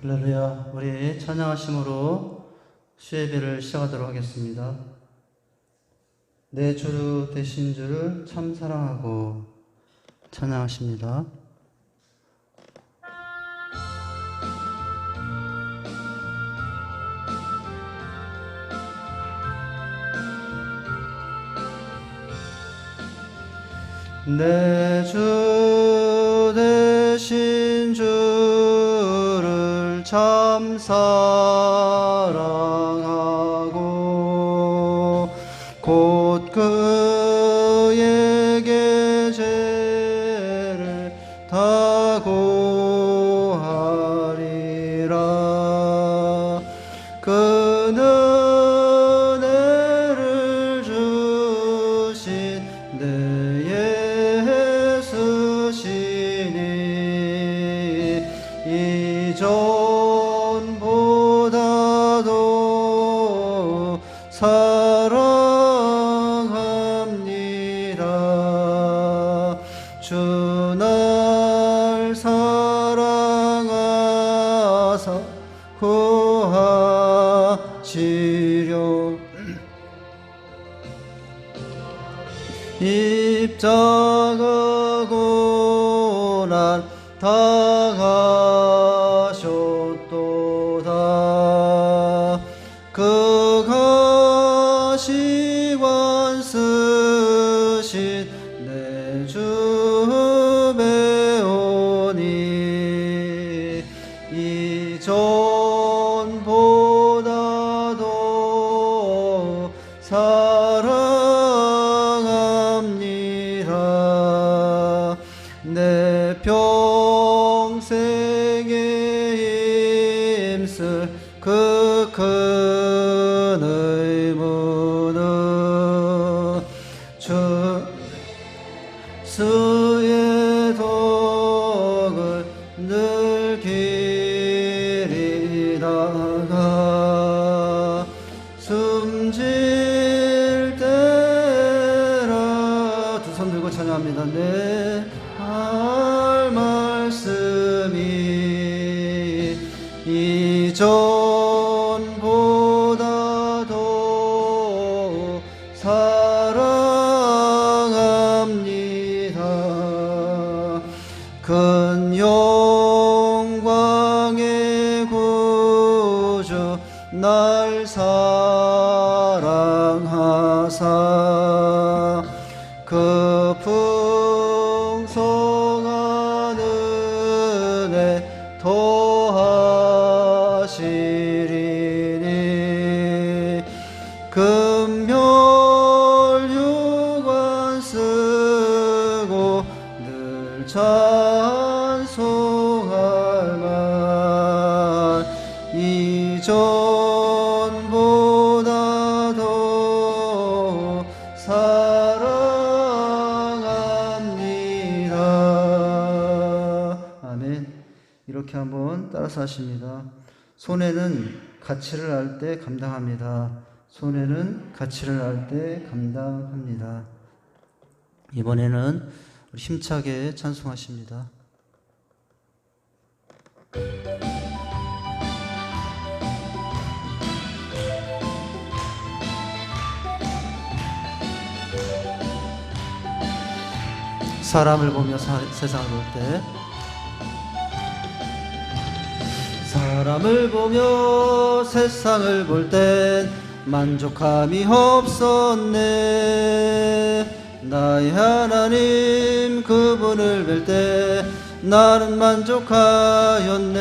할렐루야. 우리 찬양하심으로 수예배를 시작하도록 하겠습니다. 내 주 되신 주를 참 사랑하고 찬양하십니다. 내 주 되신 주를 참 사랑하고 곧 그에게 죄를 다 고하리라. 그는 은혜를 주신 내 예수시니 이전보다도 사랑합니다. 주 날 사랑하사 구하시려. 입장하고 난 당하셨도다. 그 가시관 쓰신 내 주 배우니 이전보다도 사랑합니다. 내 평생에 힘쓸 그 큰 의무는 주의 덕을 늘 기리다가 숨질 때라. 두 손 들고 찬양합니다. 내 할 말씀이 이전보다도 사랑합니다. 큰 영광의 구주 날 사랑하사 그 풍성한 은혜 더하시리니 금멸유관 쓰고 늘 찬송할 만 이전보다도 사랑합니다. 아멘. 이렇게 한번 따라서 하십니다. 손해는 가치를 알 때 감당합니다. 손해는 가치를 알 때 감당합니다. 이번에는 힘차게 찬송하십니다. 사람을 보며 세상을 볼 때, 사람을 보며 세상을 볼 땐 만족함이 없었네. 나의 하나님 그분을 뵐 때 나는 만족하였네.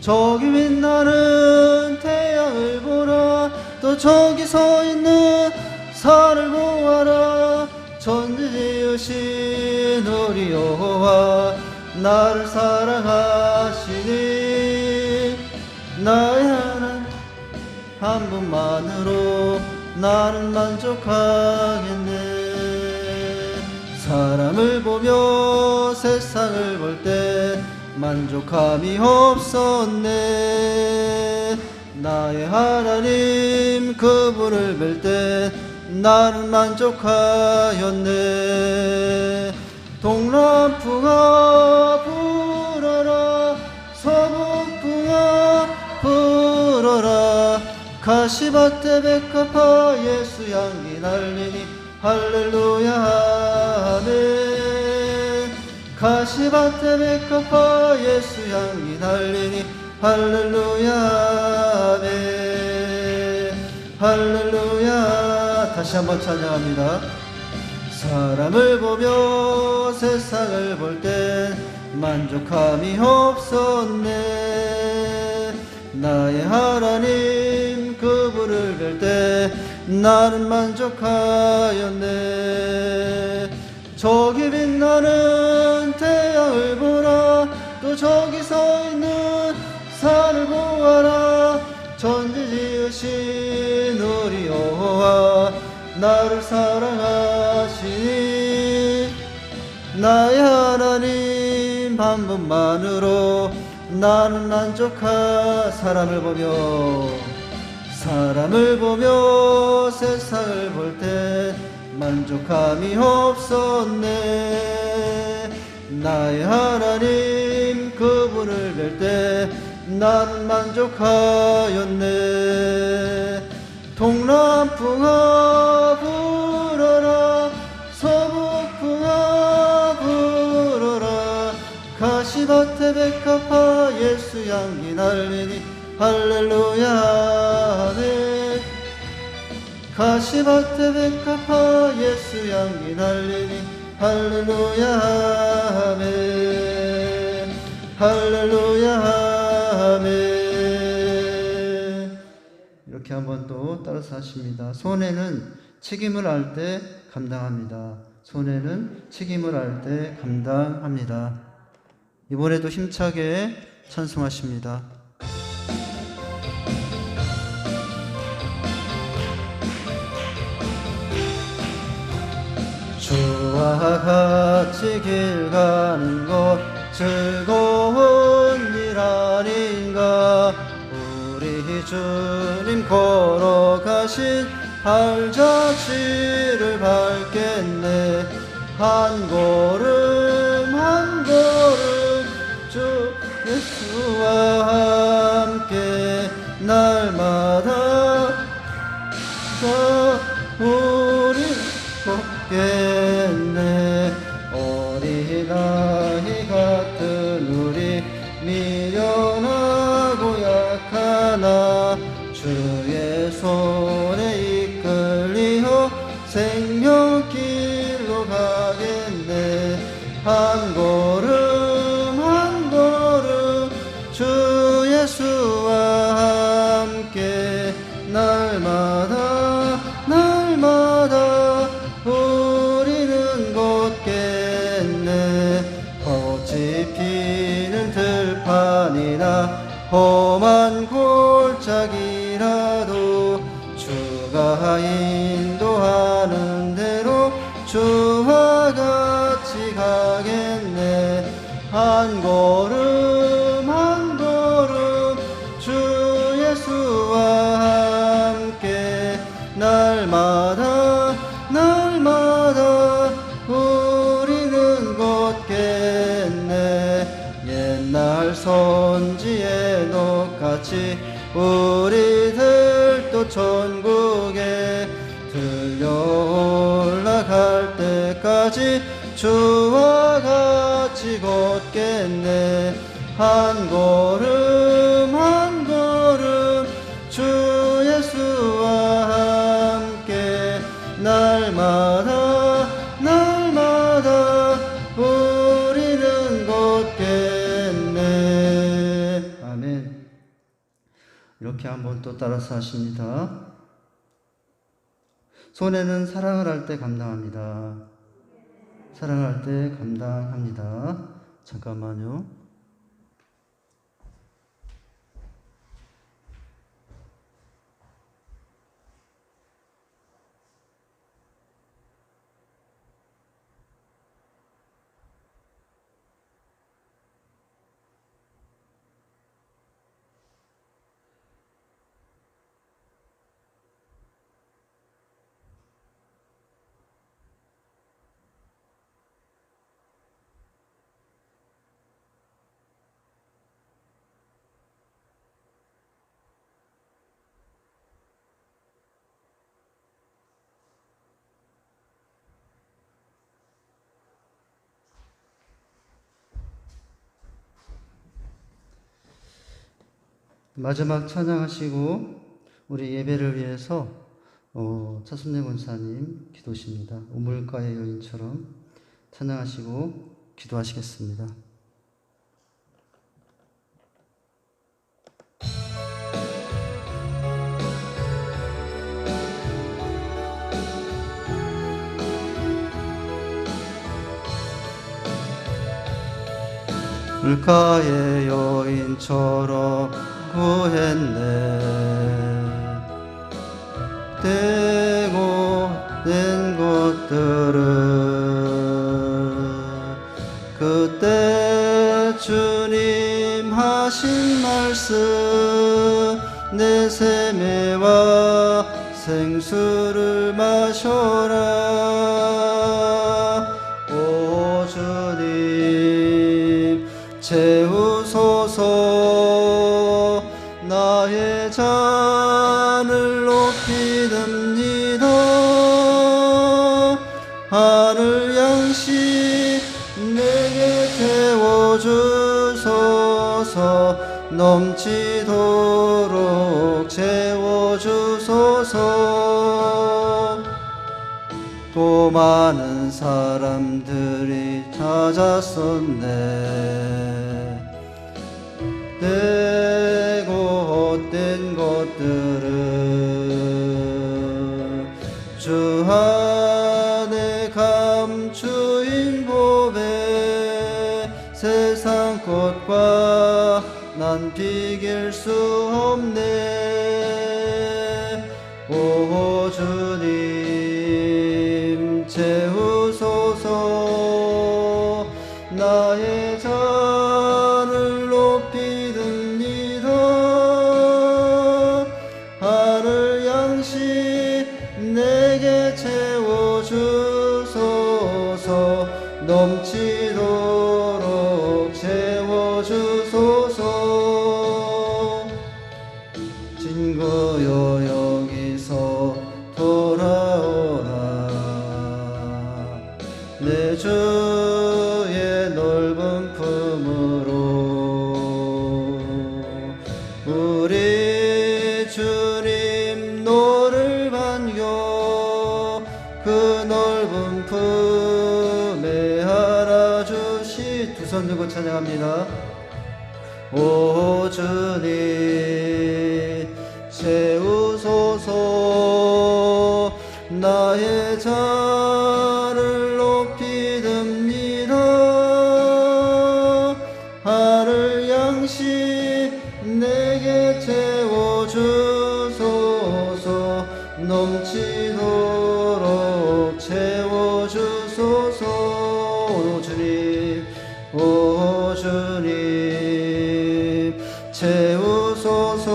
저기 빛나는 태양을 보라. 또 저기 서 있는 산을 보아라. 천지 지으신 우리 여호와 나를 사랑하시니 나의 하나님 한 분만으로 나는 만족하겠네. 사람을 보며 세상을 볼 때 만족함이 없었네. 나의 하나님 그분을 뵐 때 나는 만족하였네. 동남풍아 불어라. 서부 가시밭에 백합화 예수 향기 날리니 할렐루야 아멘. 가시밭에 백합화 예수 향기 날리니 할렐루야 아멘. 할렐루야. 다시 한번 찬양합니다. 사람을 보며 세상을 볼 땐 만족함이 없었네. 나의 하나님 그분을 뵐 때 나는 만족하였네. 저기 빛나는 태양을 보라. 또 저기 서 있는 산을 보아라. 천지 지으신 우리 여호와 나를 사랑하시니 나의 하나님 한 분만으로 나는 만족하. 사람을 보며 세상을 볼 때 만족함이 없었네. 나의 하나님 그분을 뵐 때 나는 만족하였네. 동남풍아 불어라. 서북풍아 불어라. 가시밭에 백합화 예수 향기 날리니 할렐루야 아멘. 가시밭에 백합화 예수 향기 날리니 할렐루야 아멘. 할렐루야 아멘. 이렇게 한번 또 따라서 하십니다. 손해는 책임을 알 때 감당합니다. 손해는 책임을 알 때 감당합니다. 이번에도 힘차게 찬송하십니다. 주와 같이 길 가는 것 즐거운 일 아닌가. 우리 주님 걸어가신 발자취를 밟겠네. 한 걸음 한 걸음 주 예수와 함께 날마다 우리 걷겠네. 어린아이 같은 우리 미련하고 약하나 주의 손에 이끌리어 생명길로 가겠네. 한 걸음 한 걸음 주 예수와 함께 날마다 우리는 걷겠네. 벚꽃이 피는 들판이나 험한 골짜기라도 주가 인도하는 대로 주와 같이 가겠네. 한 걸음 한 걸음 주 예수와 함께 날마다 우리는 걷겠네. 옛날 선지의 녹같이 우리들도 천국에 들려 올라갈 때까지 주와 같이 걷겠네. 한 걸음 한 걸음 주 예수와 함께 날마다 우리는 걷겠네. 아멘. 이렇게 한번 또 따라서 하십니다. 손해는 사랑을 할 때 감당합니다. 사랑할 때 감당합니다. 잠깐만요. 마지막 찬양하시고 우리 예배를 위해서 차순례 권사님 기도십니다. 우물가의 여인처럼 찬양하시고 기도하시겠습니다. 물가의 여인처럼 구했네. 떼고 낸 것들을 그때 주님 하신 말씀 내 세매와 생수를 마셔라. 오 주님 채우소서. 나의 잔을 높이듭니다. 하늘 양식 내게 채워주소서. 넘치도록 채워주소서. 또 많은 사람들이 찾았었네. 떼고 헛된 것들을 주 안에 감추인 보배. 세상 것과 난 비길 수 없네. 오 주님 채우소서. 나의 잔을 높이듭니다. 하늘 양식 내게 채워주소서. 넘치도록 채워주소서. 진거여 여기서 돌아오라. 내 주의 넓은 품으로. 우리 주님 너를 반겨 그 넓은 품에 안아주시. 두 손 들고 찬양합니다. 오 주님 채우소서. 나의 잔을 높이듭니다. 하늘 양식 내게 채워주소서. 넘치도록 채워주소서. 오 주님 오 주님 채우소서.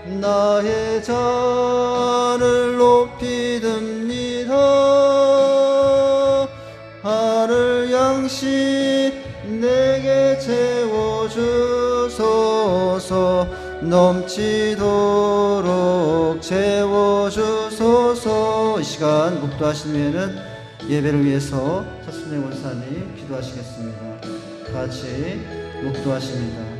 나의 잔을 높이듭니다. 하늘 양식 내게 채워주소서. 넘치도록 채워주소서. 이 시간 묵도하신 후에는 예배를 위해서 차순례 권사님 기도하시겠습니다. 같이 묵도하십니다.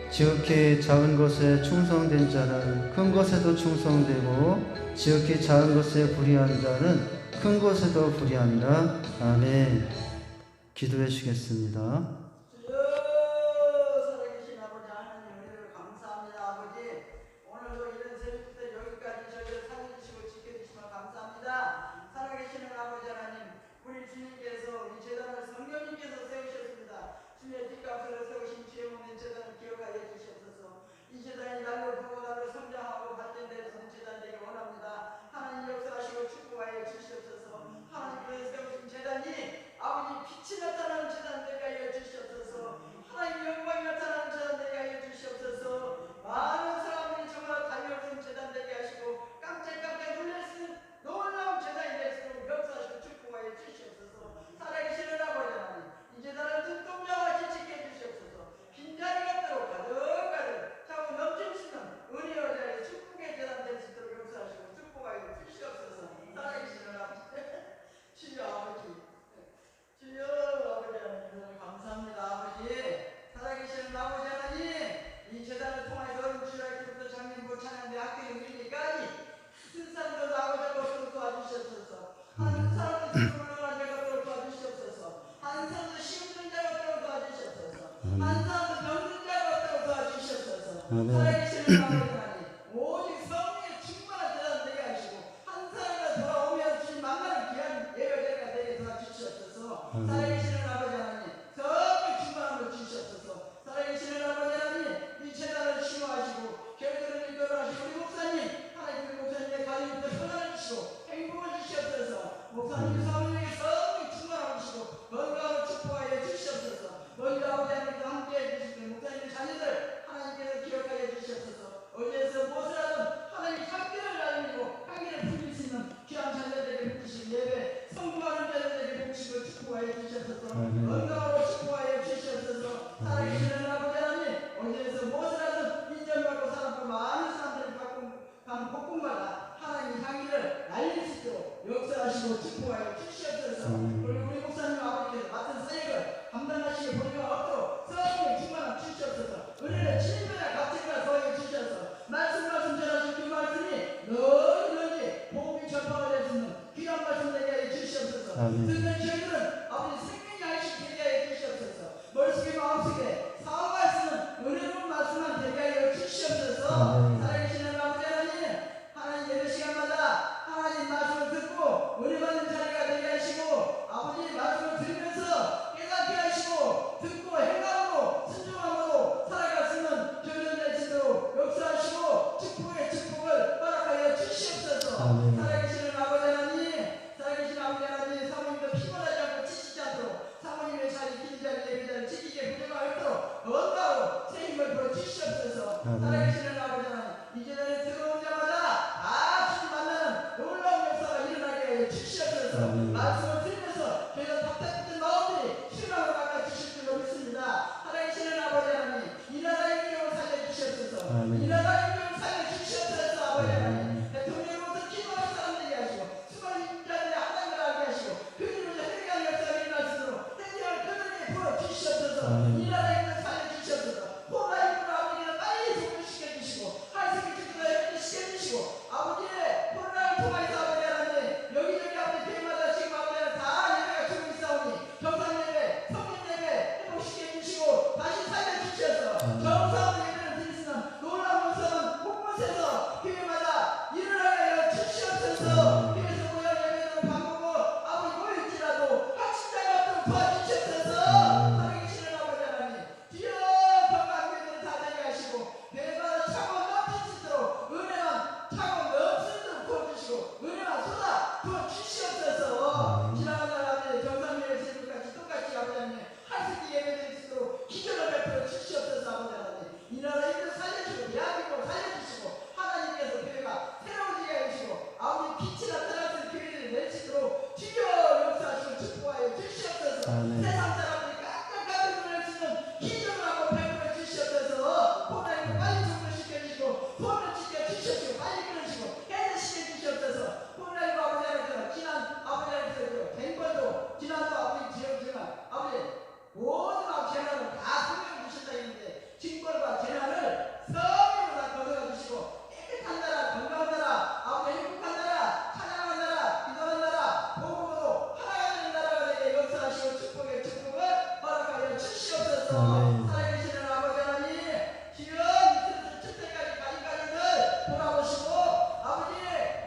지극히 작은 것에 충성된 자는 큰 것에도 충성되고 지극히 작은 것에 불의한 자는 큰 것에도 불의한다. 아멘. 기도해 주시겠습니다. 살아계신 아버지 하나님 은혜를 감사합니다. 아버지 오늘도 이런 새벽부터 여기까지 저희를 살려주시고 지켜주시면 감사합니다. 살아계시는 아버지 하나님 우리 주님께서 이 재단을 성령님께서 세우셨습니다. 주님의 뒷값으로 세우신 주의 몸의 재단을 기억하여 주시옵소서. 이 재단이 날로 보고 날로 성장하고 발전되는 재단 되기 원합니다. 하나님 역사하시고 축복하여 주시옵소서. 하나님께서 세우신 재단이 아버지 빛이 나타나는 재단 되게 하여 주시옵소서. 하나님 영광이 나타나는 재단 되게 하여 주시옵소서. 많은 사람들이 정말 달려오는 재단 되게 하시고 깜짝깜짝 놀랄 수 있는 놀라운 재단이 될 수 있도록 역사하시고 축복하여 주시옵소서. 살아계시는 아버지 하나님 이 재단을 눈동자같이 지켜주시옵소서. 빈자리가 없도록 가득가득 차고 넘칠 수 있는 아멘. 살아계시는 아버지 하나님, 오직 성령의 충만한 대답 되게 하시고 한 사람이 돌아오면 주님 만나는 귀한 예배자가 되게 도와주시옵소서. 살아계시는 아버지 하나님, 성령의 충만함을 주시옵소서. 살아계시는 아버지 하나님, 이 재단을 심호하시고 결들을 이끌어하시고 우리 목사님, 하나님 우리 목사님의 가정부터 평안을 주시고 행복을 주시옵소서. 목사님 사모님에게 성령의 충만함을 주시고 건강을 축복하여 주시옵소서. 먼저 아버지 하나님과 함께해 주시고 목사님의 자녀들 하나님께서 기억하여 주시옵소서. 어디에서 무엇을 하든 하나님 향기를 날리고 향기를 풍길 수 있는 귀한 자녀들에게 부으시고 예배 성공하는 자녀들에게 부으시고 축복하여 주시옵소서. 건강으로 축복하여 주시옵소서. 살아계시는 아버지 하나님, 어디에서 무엇을 하든 인정받고 사랑받고 많은 사람들이 받고 가는 곳곳마다 하나님 향기를 날릴 수 있도록 역사하시고 축복하여 주시옵소서. 그리고 우리 목사님 아버지께서 맡은 사역을 감당하시기 보리가 없도록 성령의 충만함 주시옵소서. 은혜를 친밀한 같은가 더하여 주셔서 말씀 전하신 그 말씀이 널리 복음이 전파가 되는 귀한 말씀 되게 하여 주시옵소서. 듣는 저희들은 아버지 생명이 하시 되게 하여 주시옵소서. 머릿속에 마음속에 사업 말씀은 은혜로운 말씀만 되게 하여 주시옵소서. 살아계시는 아버지 하나님, 하나님 예배 시간마다 하나님 말씀을 듣고 은혜 받는 자리가 되게 하시고 아버지 말씀을 들으면서 깨닫게 하시고 듣고 행함으로 순종함으로 살아갈 수 있는 저희들 되시도록 역사하시고 축복의 축복을 허락하여 주시옵소서. 살아계시는 아버지 하나님, 살아계시는 아버지 하나님, 사모님도 피곤하지 않고 지치지 않도록 사모님의 자리, 길 자리, 예배 자리 지키게 부정할 없도록 건강으로 새 힘을 부어주시옵소서. 살아계시는 아버지 하나님, 이제는 들어온 자마다 다 주님 만나는 놀라운 역사가 일어나게 하여 주시옵소서. 말씀을 들으면서 저희가 답답했던 마음들이 희망으로 바꿔주실 줄로 믿습니다. 살아계시는 아버지 하나님, 이 나라의 기업을 살려주시옵소서. 이 나라의 기업을 살려주시옵소서. 아버지 하나님, 대통령으로부터 기도하는 사람들이 하시고 수많은 인자들의 하나님을 알게 하시고 그들로부터 회개하는 역사가 일어날 수 있도록 행정을 그들에게 부어주시옵소서. 이 나라의 기업을 살려주시옵소서. 코로나19를 아버지가 빨리 종료시켜주시고 하이스쿨 축구를 시켜주시고 아버지의 코로나를 통해서 아버지 하나님 여기저기 아버지 대마다 지금 아버지 다 예배가 주고 있사오니 경상 예배, 성인 예배 회복시켜주시고 다시 살려주셔서 정사업 예배를 드릴 수 있는 놀라운 역사는 곳곳에서 교회마다 일어나게 하여 주시옵소서. 교회에서 모여 예배를 바꾸고 아버지 모일지라도 확신자가 없도록 도와주시옵소서. 살아계시는 아버지 하나님, 주여 건강한 교회들을 다 되게 하시고 교회마다 차고 넘칠 수 있도록 은혜만 차고 넘칠 수 있도록 부어주시고 은혜만 쏟아 부어주시옵소서. 지나간 날 아버지 경상예배 세부같이 똑같이 아버지 하나님 하이스키 예배드릴 수 있도록 기적을 베풀어 주시옵소서. 아버지 하나님, 이 나라 이들 살려주시고 대한민국을 살려주시고 하나님께서 교회가 새로워지게 해주시고 아버지 빛이 나타날 수 있는 교회들을 낼 수 있도록 주여 역사하시고 축복하여 주시옵소서. 세상 사람들이 깜깜하게 놀랄 수 있는 기적을 한번 베풀어 주시옵소서. 코로나19 빨리 종료시켜주시고 돈을 지켜주시옵시고 빨리 끊으시고 해제시켜 주시옵소서. 코로나19 아버지 하나님, 지난 아버지 하나님 갱벌도 지난도 아버지 지역지만 아버지 모든 재난을 다 성령을 주신다 했는데 징벌과 재난을 성령으로 다 거둬가 주시고 깨끗한 나라, 건강한 나라, 아버지 행복한 나라, 찬양한 나라, 기도하는 나라, 복음으로 하나가 되는 나라가 되게 역사하시고 축복의 축복을 허락하여 주시옵소서. 살아계시는 아버지 하나님, 주여 이스라엘 주택까지 가진 가정들 돌아보시고 아버지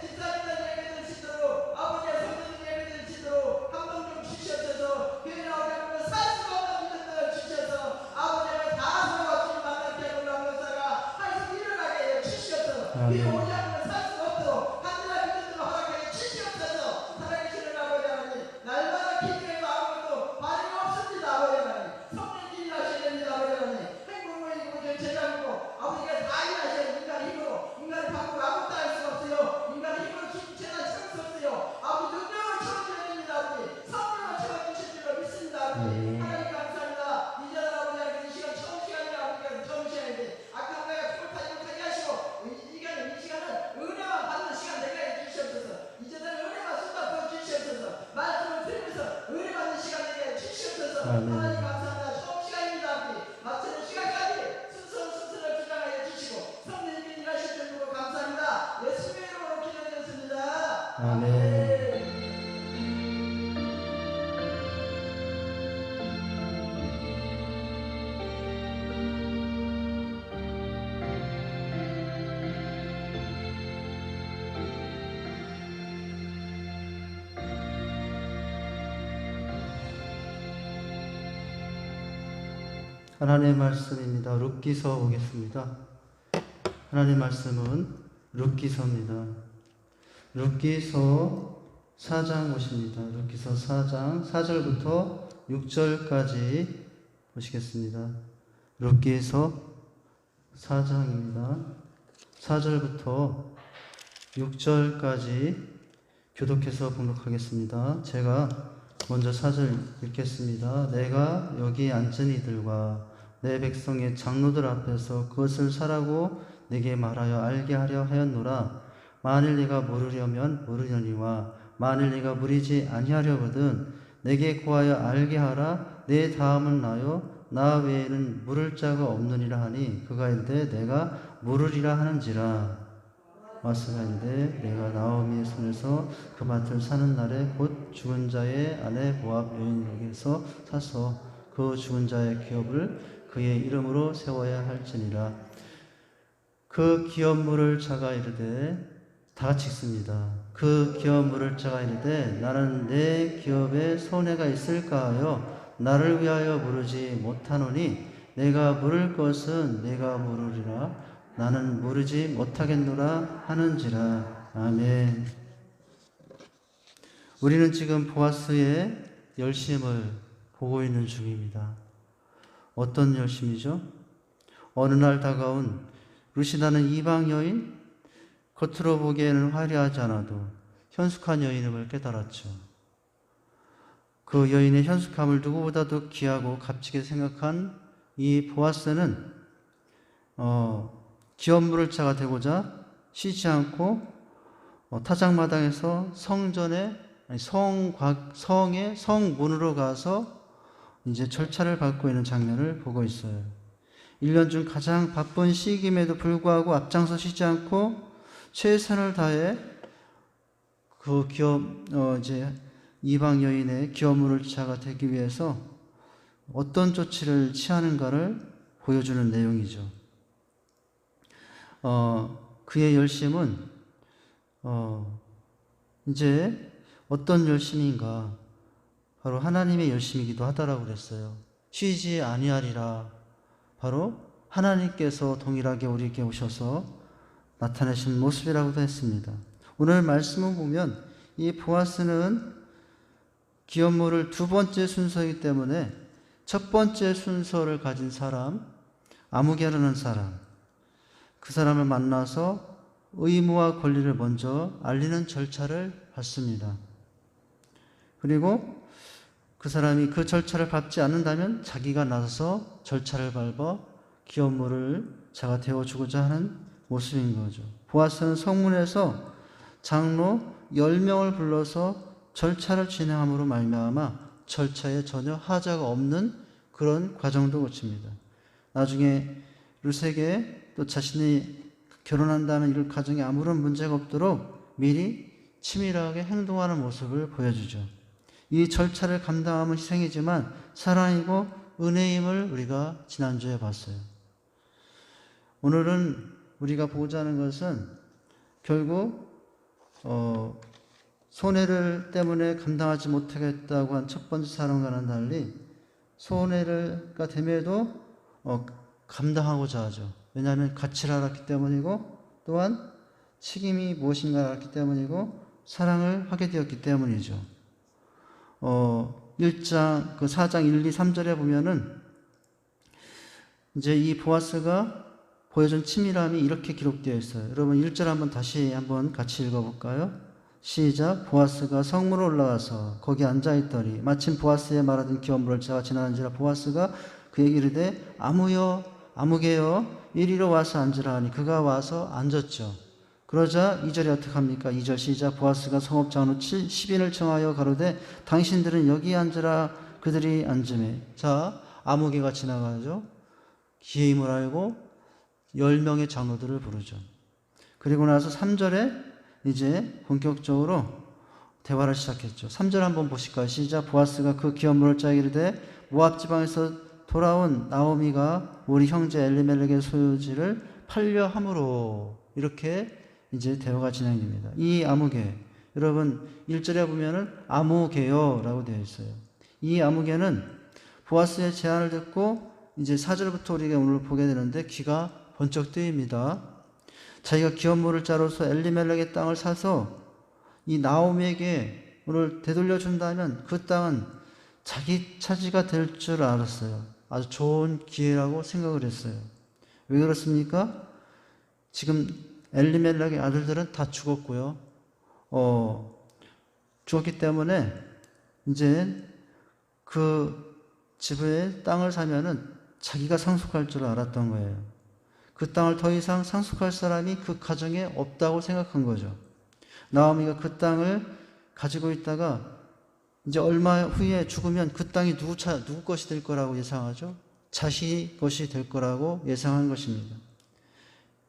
집사님들 예배드릴 수 있도록 아버지의 성도들 예배드릴 수 있도록 감동 좀 주시옵소서. 교회 나오려면 살 수가 없는 믿음들 주셔서 아버지가 다 서로가 주님 만나게 하는 놀라운 역사가 하나씩 일어나게 해 주시옵소서. 교회 오지 않으면 살 수가 없도록 간절한 믿음들을 허락하여 주시옵소서. 살아계시는 아버지 하나님, 날마다 기도해도 아무것도 반응이 없습니다. 아버지 하나님, 성령 일을 하셔야 됩니다. 아버지 하나님, 행복을 이루고 제자고 아버지가 다 일하셔야 됩니다. 인간 힘으로 인간을 바꾸고 아무것도 할 수가 없어요. 인간 힘으로 재단 채울 수 없어요. 아버지 능력을 채워줘야 됩니다. 아버지 성령을 채워주실 줄로 믿습니다. 아버지 하나님 감사합니다. 이제는 아버지 하나님 이 시간 처음 시간이 아버지가 처음 시간인데 악한 자가 죽을 타지 못하게 하시고 이 시간은 은혜만 받는 시간 되게 해 주시옵소서. 이제는 은혜만 쏟아 부어 주시옵소서. 말씀을 들으면서 은혜 받는 시간 되게 해 주시옵소서. 하나님 감사합니다. 처음 시간입니다. 아버지 마치는 시간까지 순서를 주장하여 주시고 성령님이 일하실 줄로 감사합니다. 예수님의 이름으로 기도드렸습니다. 아멘. 하나님의 말씀입니다. 룻기서 보겠습니다. 하나님의 말씀은 룻기서입니다. 룻기서 4장 보십니다. 룻기서 4장 4절부터 6절까지 보시겠습니다. 룻기서 4장입니다. 4절부터 6절까지 교독해서 봉독하겠습니다. 제가 먼저 4절 읽겠습니다. 내가 여기 앉은 이들과 내 백성의 장로들 앞에서 그것을 사라고 내게 말하여 알게 하려 하였노라. 만일 네가 물으려면 물으려니와 만일 네가 물으지 아니하려거든 내게 구하여 알게 하라. 내 다음은 나요 나 외에는 물을 자가 없느니라 하니 그가 이르되 내가 물으리라 하는지라. 마스가 이르되 내가 나오미의 손에서 그 밭을 사는 날에 곧 죽은 자의 아내 모압 여인에게서 사서 그 죽은 자의 기업을 그의 이름으로 세워야 할지니라. 그 기업 물을 자가 이르되 다 같이 읽습니다. 그 기업 물을 자가 이르되 나는 내 기업에 손해가 있을까 하여 나를 위하여 물으지 못하노니 내가 물을 것은 내가 물으리라. 나는 물으지 못하겠노라 하는지라. 아멘. 우리는 지금 보아스의 열심을 보고 있는 중입니다. 어떤 열심이죠? 어느 날 다가온 룻이라는 이방 여인, 겉으로 보기에는 화려하지 않아도 현숙한 여인임을 깨달았죠. 그 여인의 현숙함을 누구보다도 귀하고 값지게 생각한 이 보아스는 기업물을 자가 되고자 쉬지 않고 타작마당에서 성의 성문으로 가서 이제 절차를 밟고 있는 장면을 보고 있어요. 1년 중 가장 바쁜 시기임에도 불구하고 앞장서 쉬지 않고 최선을 다해 그 이제 이방 여인의 기업물을 자가 되기 위해서 어떤 조치를 취하는가를 보여주는 내용이죠. 그의 열심은 이제 어떤 열심인가? 바로 하나님의 열심이기도 하다라고 그랬어요. 쉬지 아니하리라. 바로 하나님께서 동일하게 우리에게 오셔서 나타내신 모습이라고도 했습니다. 오늘 말씀을 보면 이 보아스는 기업물을 두 번째 순서이기 때문에 첫 번째 순서를 가진 사람, 아무개라는 사람, 그 사람을 만나서 의무와 권리를 먼저 알리는 절차를 밟습니다. 그리고 그 사람이 그 절차를 밟지 않는다면 자기가 나서서 절차를 밟아 기업물을 자가 되어주고자 하는 모습인 거죠. 보아스는 성문에서 장로 10명을 불러서 절차를 진행함으로 말미암아 절차에 전혀 하자가 없는 그런 과정도 거칩니다. 나중에 룻에게 또 자신이 결혼한다는 이 가정에 아무런 문제가 없도록 미리 치밀하게 행동하는 모습을 보여주죠. 이 절차를 감당하면 희생이지만 사랑이고 은혜임을 우리가 지난주에 봤어요. 오늘은 우리가 보고자 하는 것은 결국 손해를 때문에 감당하지 못하겠다고 한 첫 번째 사람과는 달리 손해가 됨에도 감당하고자 하죠. 왜냐하면 가치를 알았기 때문이고 또한 책임이 무엇인가를 알았기 때문이고 사랑을 하게 되었기 때문이죠. 4장 1, 2, 3절에 보면은 이제 이 보아스가 보여준 치밀함이 이렇게 기록되어 있어요. 여러분 1절 한번 같이 읽어볼까요? 시작. 보아스가 성문으로 올라와서 거기 앉아있더니 마침 보아스의 말하던 기업물을 자가 지나는지라 보아스가 그에게 이르되 아무개여 이리로 와서 앉으라 하니 그가 와서 앉았죠. 그러자 2절이 어떻게 합니까? 2절 시작. 보아스가 성읍장로 10인을 청하여 가로되 당신들은 여기 앉으라. 그들이 앉으매. 자, 아무개가 지나가죠. 기임을 알고 10명의 장로들을 부르죠. 그리고 나서 3절에 이제 본격적으로 대화를 시작했죠. 3절 한번 보실까요? 시작. 보아스가 그 기업물을 짜게 이르되 모압 지방에서 돌아온 나오미가 우리 형제 엘리멜렉의 소유지를 팔려 함으로. 이렇게 이제 대화가 진행됩니다. 이 아무개, 여러분 1절에 보면은 아무개요 라고 되어 있어요. 이 아무개는 보아스의 제안을 듣고 이제 4절부터 우리가 오늘 보게 되는데 귀가 번쩍 뜨입니다. 자기가 기업물을 짜로서 엘리멜렉의 땅을 사서 이 나오미에게 오늘 되돌려 준다면 그 땅은 자기 차지가 될 줄 알았어요. 아주 좋은 기회라고 생각을 했어요. 왜 그렇습니까? 지금 엘리멜렉의 아들들은 다 죽었고요. 죽었기 때문에 이제 그 집의 땅을 사면은 자기가 상속할 줄 알았던 거예요. 그 땅을 더 이상 상속할 사람이 그 가정에 없다고 생각한 거죠. 나오미가 그 땅을 가지고 있다가 이제 얼마 후에 죽으면 그 땅이 누구 것이 될 거라고 예상하죠? 자신의 것이 될 거라고 예상한 것입니다.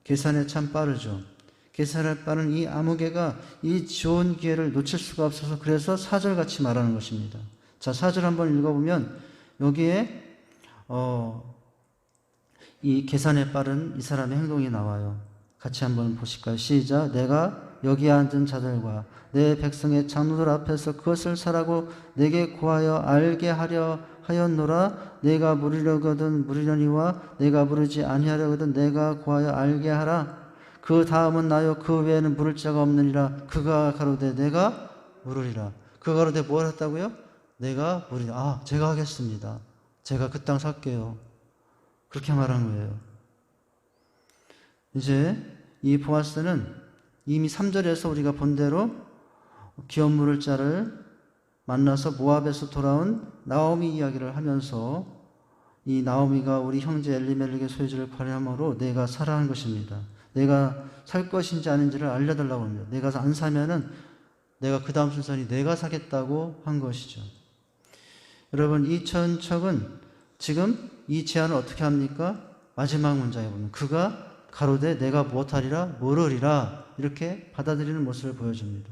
계산에 참 빠르죠. 계산에 빠른 이 아무개가 이 좋은 기회를 놓칠 수가 없어서 그래서 4절 같이 말하는 것입니다. 자, 4절 한번 읽어보면 여기에 이 계산에 빠른 이 사람의 행동이 나와요. 같이 한번 보실까요? 시작. 내가 여기 앉은 자들과 내 백성의 장로들 앞에서 그것을 사라고 내게 구하여 알게 하려 하였노라. 내가 물으려거든 물으려니와 내가 물으지 아니하려거든 내가 구하여 알게 하라. 그 다음은 나요 그 외에는 물을 자가 없느니라. 그가 가로되 내가 물으리라. 그가 가로되 뭘 했다고요? 내가 물으리라. 제가 하겠습니다. 제가 그 땅 살게요. 그렇게 말한 거예요. 이제 이 보아스는 이미 3절에서 우리가 본 대로 기업물을 자를 만나서 모압에서 돌아온 나오미 이야기를 하면서 이 나오미가 우리 형제 엘리멜렉의 소유지를 발휘함으로 내가 사라는 것입니다. 내가 살 것인지 아닌지를 알려달라고 합니다. 내가 안 사면은 내가 그 다음 순서니 내가 사겠다고 한 것이죠. 여러분 이 천척은 지금 이 제안을 어떻게 합니까? 마지막 문장에 보면 그가 가로되 내가 무엇하리라 물으리라 이렇게 받아들이는 모습을 보여줍니다.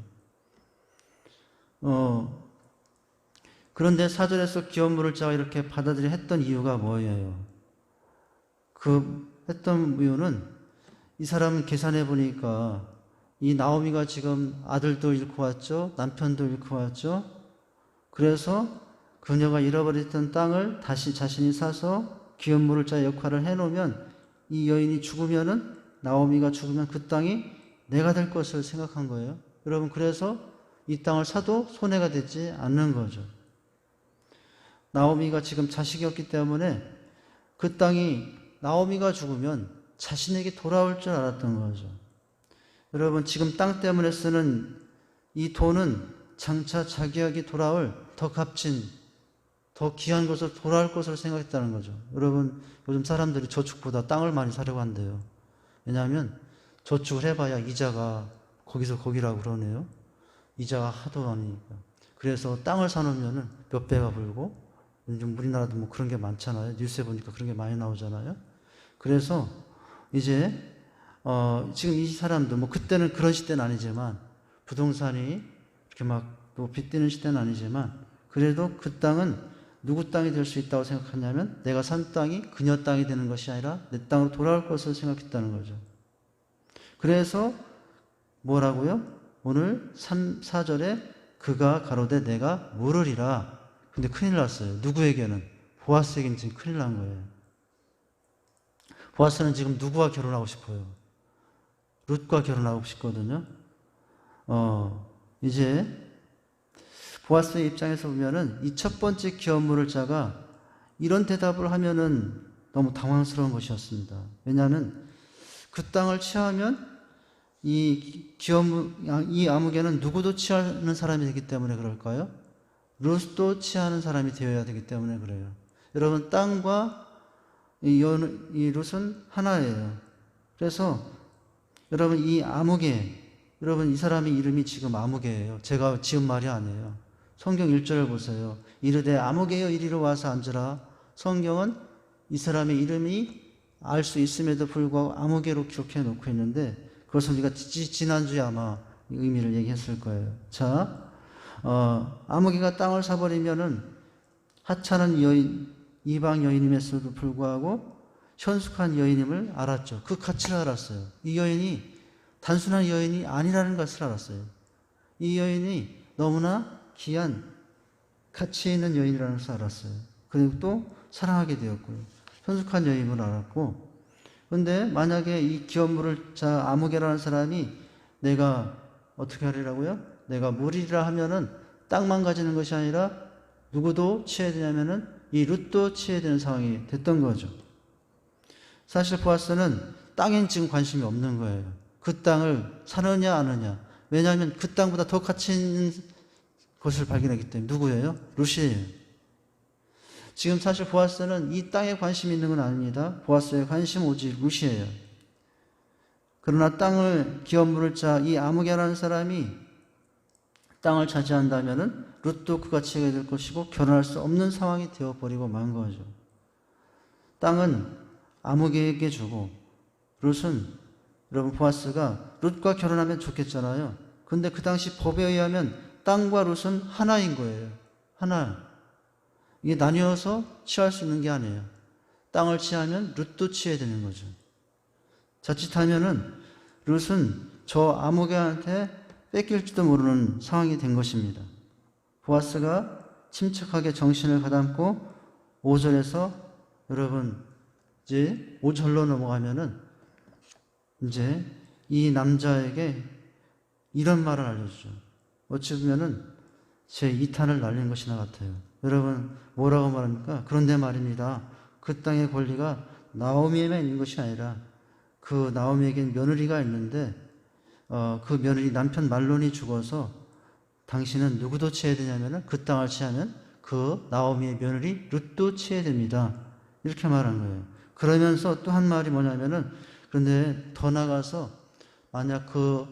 그런데 4절에서 기업물을 자가 이렇게 받아들여 했던 이유가 뭐예요? 그 했던 이유는 이 사람은 계산해 보니까 이 나오미가 지금 아들도 잃고 왔죠. 남편도 잃고 왔죠. 그래서 그녀가 잃어버렸던 땅을 다시 자신이 사서 기업물을 자 역할을 해놓으면 이 여인이 죽으면은 나오미가 죽으면 그 땅이 내가 될 것을 생각한 거예요. 여러분 그래서 이 땅을 사도 손해가 되지 않는 거죠. 나오미가 지금 자식이 없기 때문에 그 땅이 나오미가 죽으면 자신에게 돌아올 줄 알았던 거죠. 여러분 지금 땅 때문에 쓰는 이 돈은 장차 자기에게 돌아올 더 값진 더 귀한 것을 돌아올 것을 생각했다는 거죠. 여러분 요즘 사람들이 저축보다 땅을 많이 사려고 한대요. 왜냐하면 저축을 해봐야 이자가 거기서 거기라고 그러네요. 이자가 하도 많으니까. 그래서 땅을 사놓으면 몇 배가 불고 요즘 우리나라도 뭐 그런 게 많잖아요. 뉴스에 보니까 그런 게 많이 나오잖아요. 그래서 이제 지금 이 사람들 뭐 그때는 그런 시대는 아니지만 부동산이 이렇게 막 또 빚대는 시대는 아니지만 그래도 그 땅은 누구 땅이 될 수 있다고 생각하냐면 내가 산 땅이 그녀 땅이 되는 것이 아니라 내 땅으로 돌아올 것을 생각했다는 거죠. 그래서 뭐라고요? 오늘 4절에 그가 가로되 내가 물으리라. 근데 큰일 났어요. 누구에게는? 보아스에게는 지금 큰일 난 거예요. 보아스는 지금 누구와 결혼하고 싶어요? 룻과 결혼하고 싶거든요. 이제 보아스의 입장에서 보면은 이 첫 번째 기업물을 자가 이런 대답을 하면은 너무 당황스러운 것이었습니다. 왜냐하면 그 땅을 취하면 이 아무개는 누구도 취하는 사람이 되기 때문에 그럴까요? 룻도 취하는 사람이 되어야 되기 때문에 그래요. 여러분 땅과 이 룻은 하나예요. 그래서 여러분 이 아무개, 여러분 이 사람의 이름이 지금 아무개예요. 제가 지은 말이 아니에요. 성경 1절을 보세요. 이르되 아무개여 이리로 와서 앉으라. 성경은 이 사람의 이름이 알 수 있음에도 불구하고 아무개로 기록해 놓고 있는데 그것을 우리가 지난주에 아마 의미를 얘기했을 거예요. 자, 아무개가 땅을 사버리면은 하찮은 여인, 이방 여인임에도 불구하고 현숙한 여인임을 알았죠. 그 가치를 알았어요. 이 여인이 단순한 여인이 아니라는 것을 알았어요. 이 여인이 너무나 귀한 가치 있는 여인이라는 것을 알았어요. 그리고 또 사랑하게 되었고요. 성숙한 여인을 알았고, 근데 만약에 이 기업물을 자 아무개라는 사람이 내가 어떻게 하리라고요? 내가 무리라 하면은 땅만 가지는 것이 아니라 누구도 취해야 되냐면은 이 룻도 취해야 되는 상황이 됐던 거죠. 사실 보아스는 땅엔 지금 관심이 없는 거예요. 그 땅을 사느냐 안 하느냐. 왜냐하면 그 땅보다 더 가치 있는 것을 발견했기 때문에. 누구예요? 룻이에요. 지금 사실 보아스는 이 땅에 관심이 있는 건 아닙니다. 보아스의 관심은 오직 룻이에요. 그러나 땅을 기업물을 자 이 아무개라는 사람이 땅을 차지한다면은 룻도 그가 취하게 될 것이고 결혼할 수 없는 상황이 되어버리고 만 거죠. 땅은 아무개에게 주고 룻은, 여러분 보아스가 룻과 결혼하면 좋겠잖아요. 근데 그 당시 법에 의하면 땅과 룻은 하나인 거예요. 하나. 이게 나뉘어서 취할 수 있는 게 아니에요. 땅을 취하면 룻도 취해야 되는 거죠. 자칫하면은 룻은 저 아무개한테 뺏길지도 모르는 상황이 된 것입니다. 보아스가 침착하게 정신을 가담고 5절에서 여러분 이제 5절로 넘어가면은 이제 이 남자에게 이런 말을 알려주죠. 어찌 보면은 제 2탄을 날린 것이나 같아요. 여러분 뭐라고 말합니까? 그런데 말입니다. 그 땅의 권리가 나오미에만 있는 것이 아니라 그 나오미에겐 며느리가 있는데 그 며느리 남편 말론이 죽어서 당신은 누구도 취해야 되냐면은 그 땅을 취하면 그 나오미의 며느리 룻도 취해야 됩니다. 이렇게 말한 거예요. 그러면서 또 한 말이 뭐냐면은 그런데 더 나가서 만약 그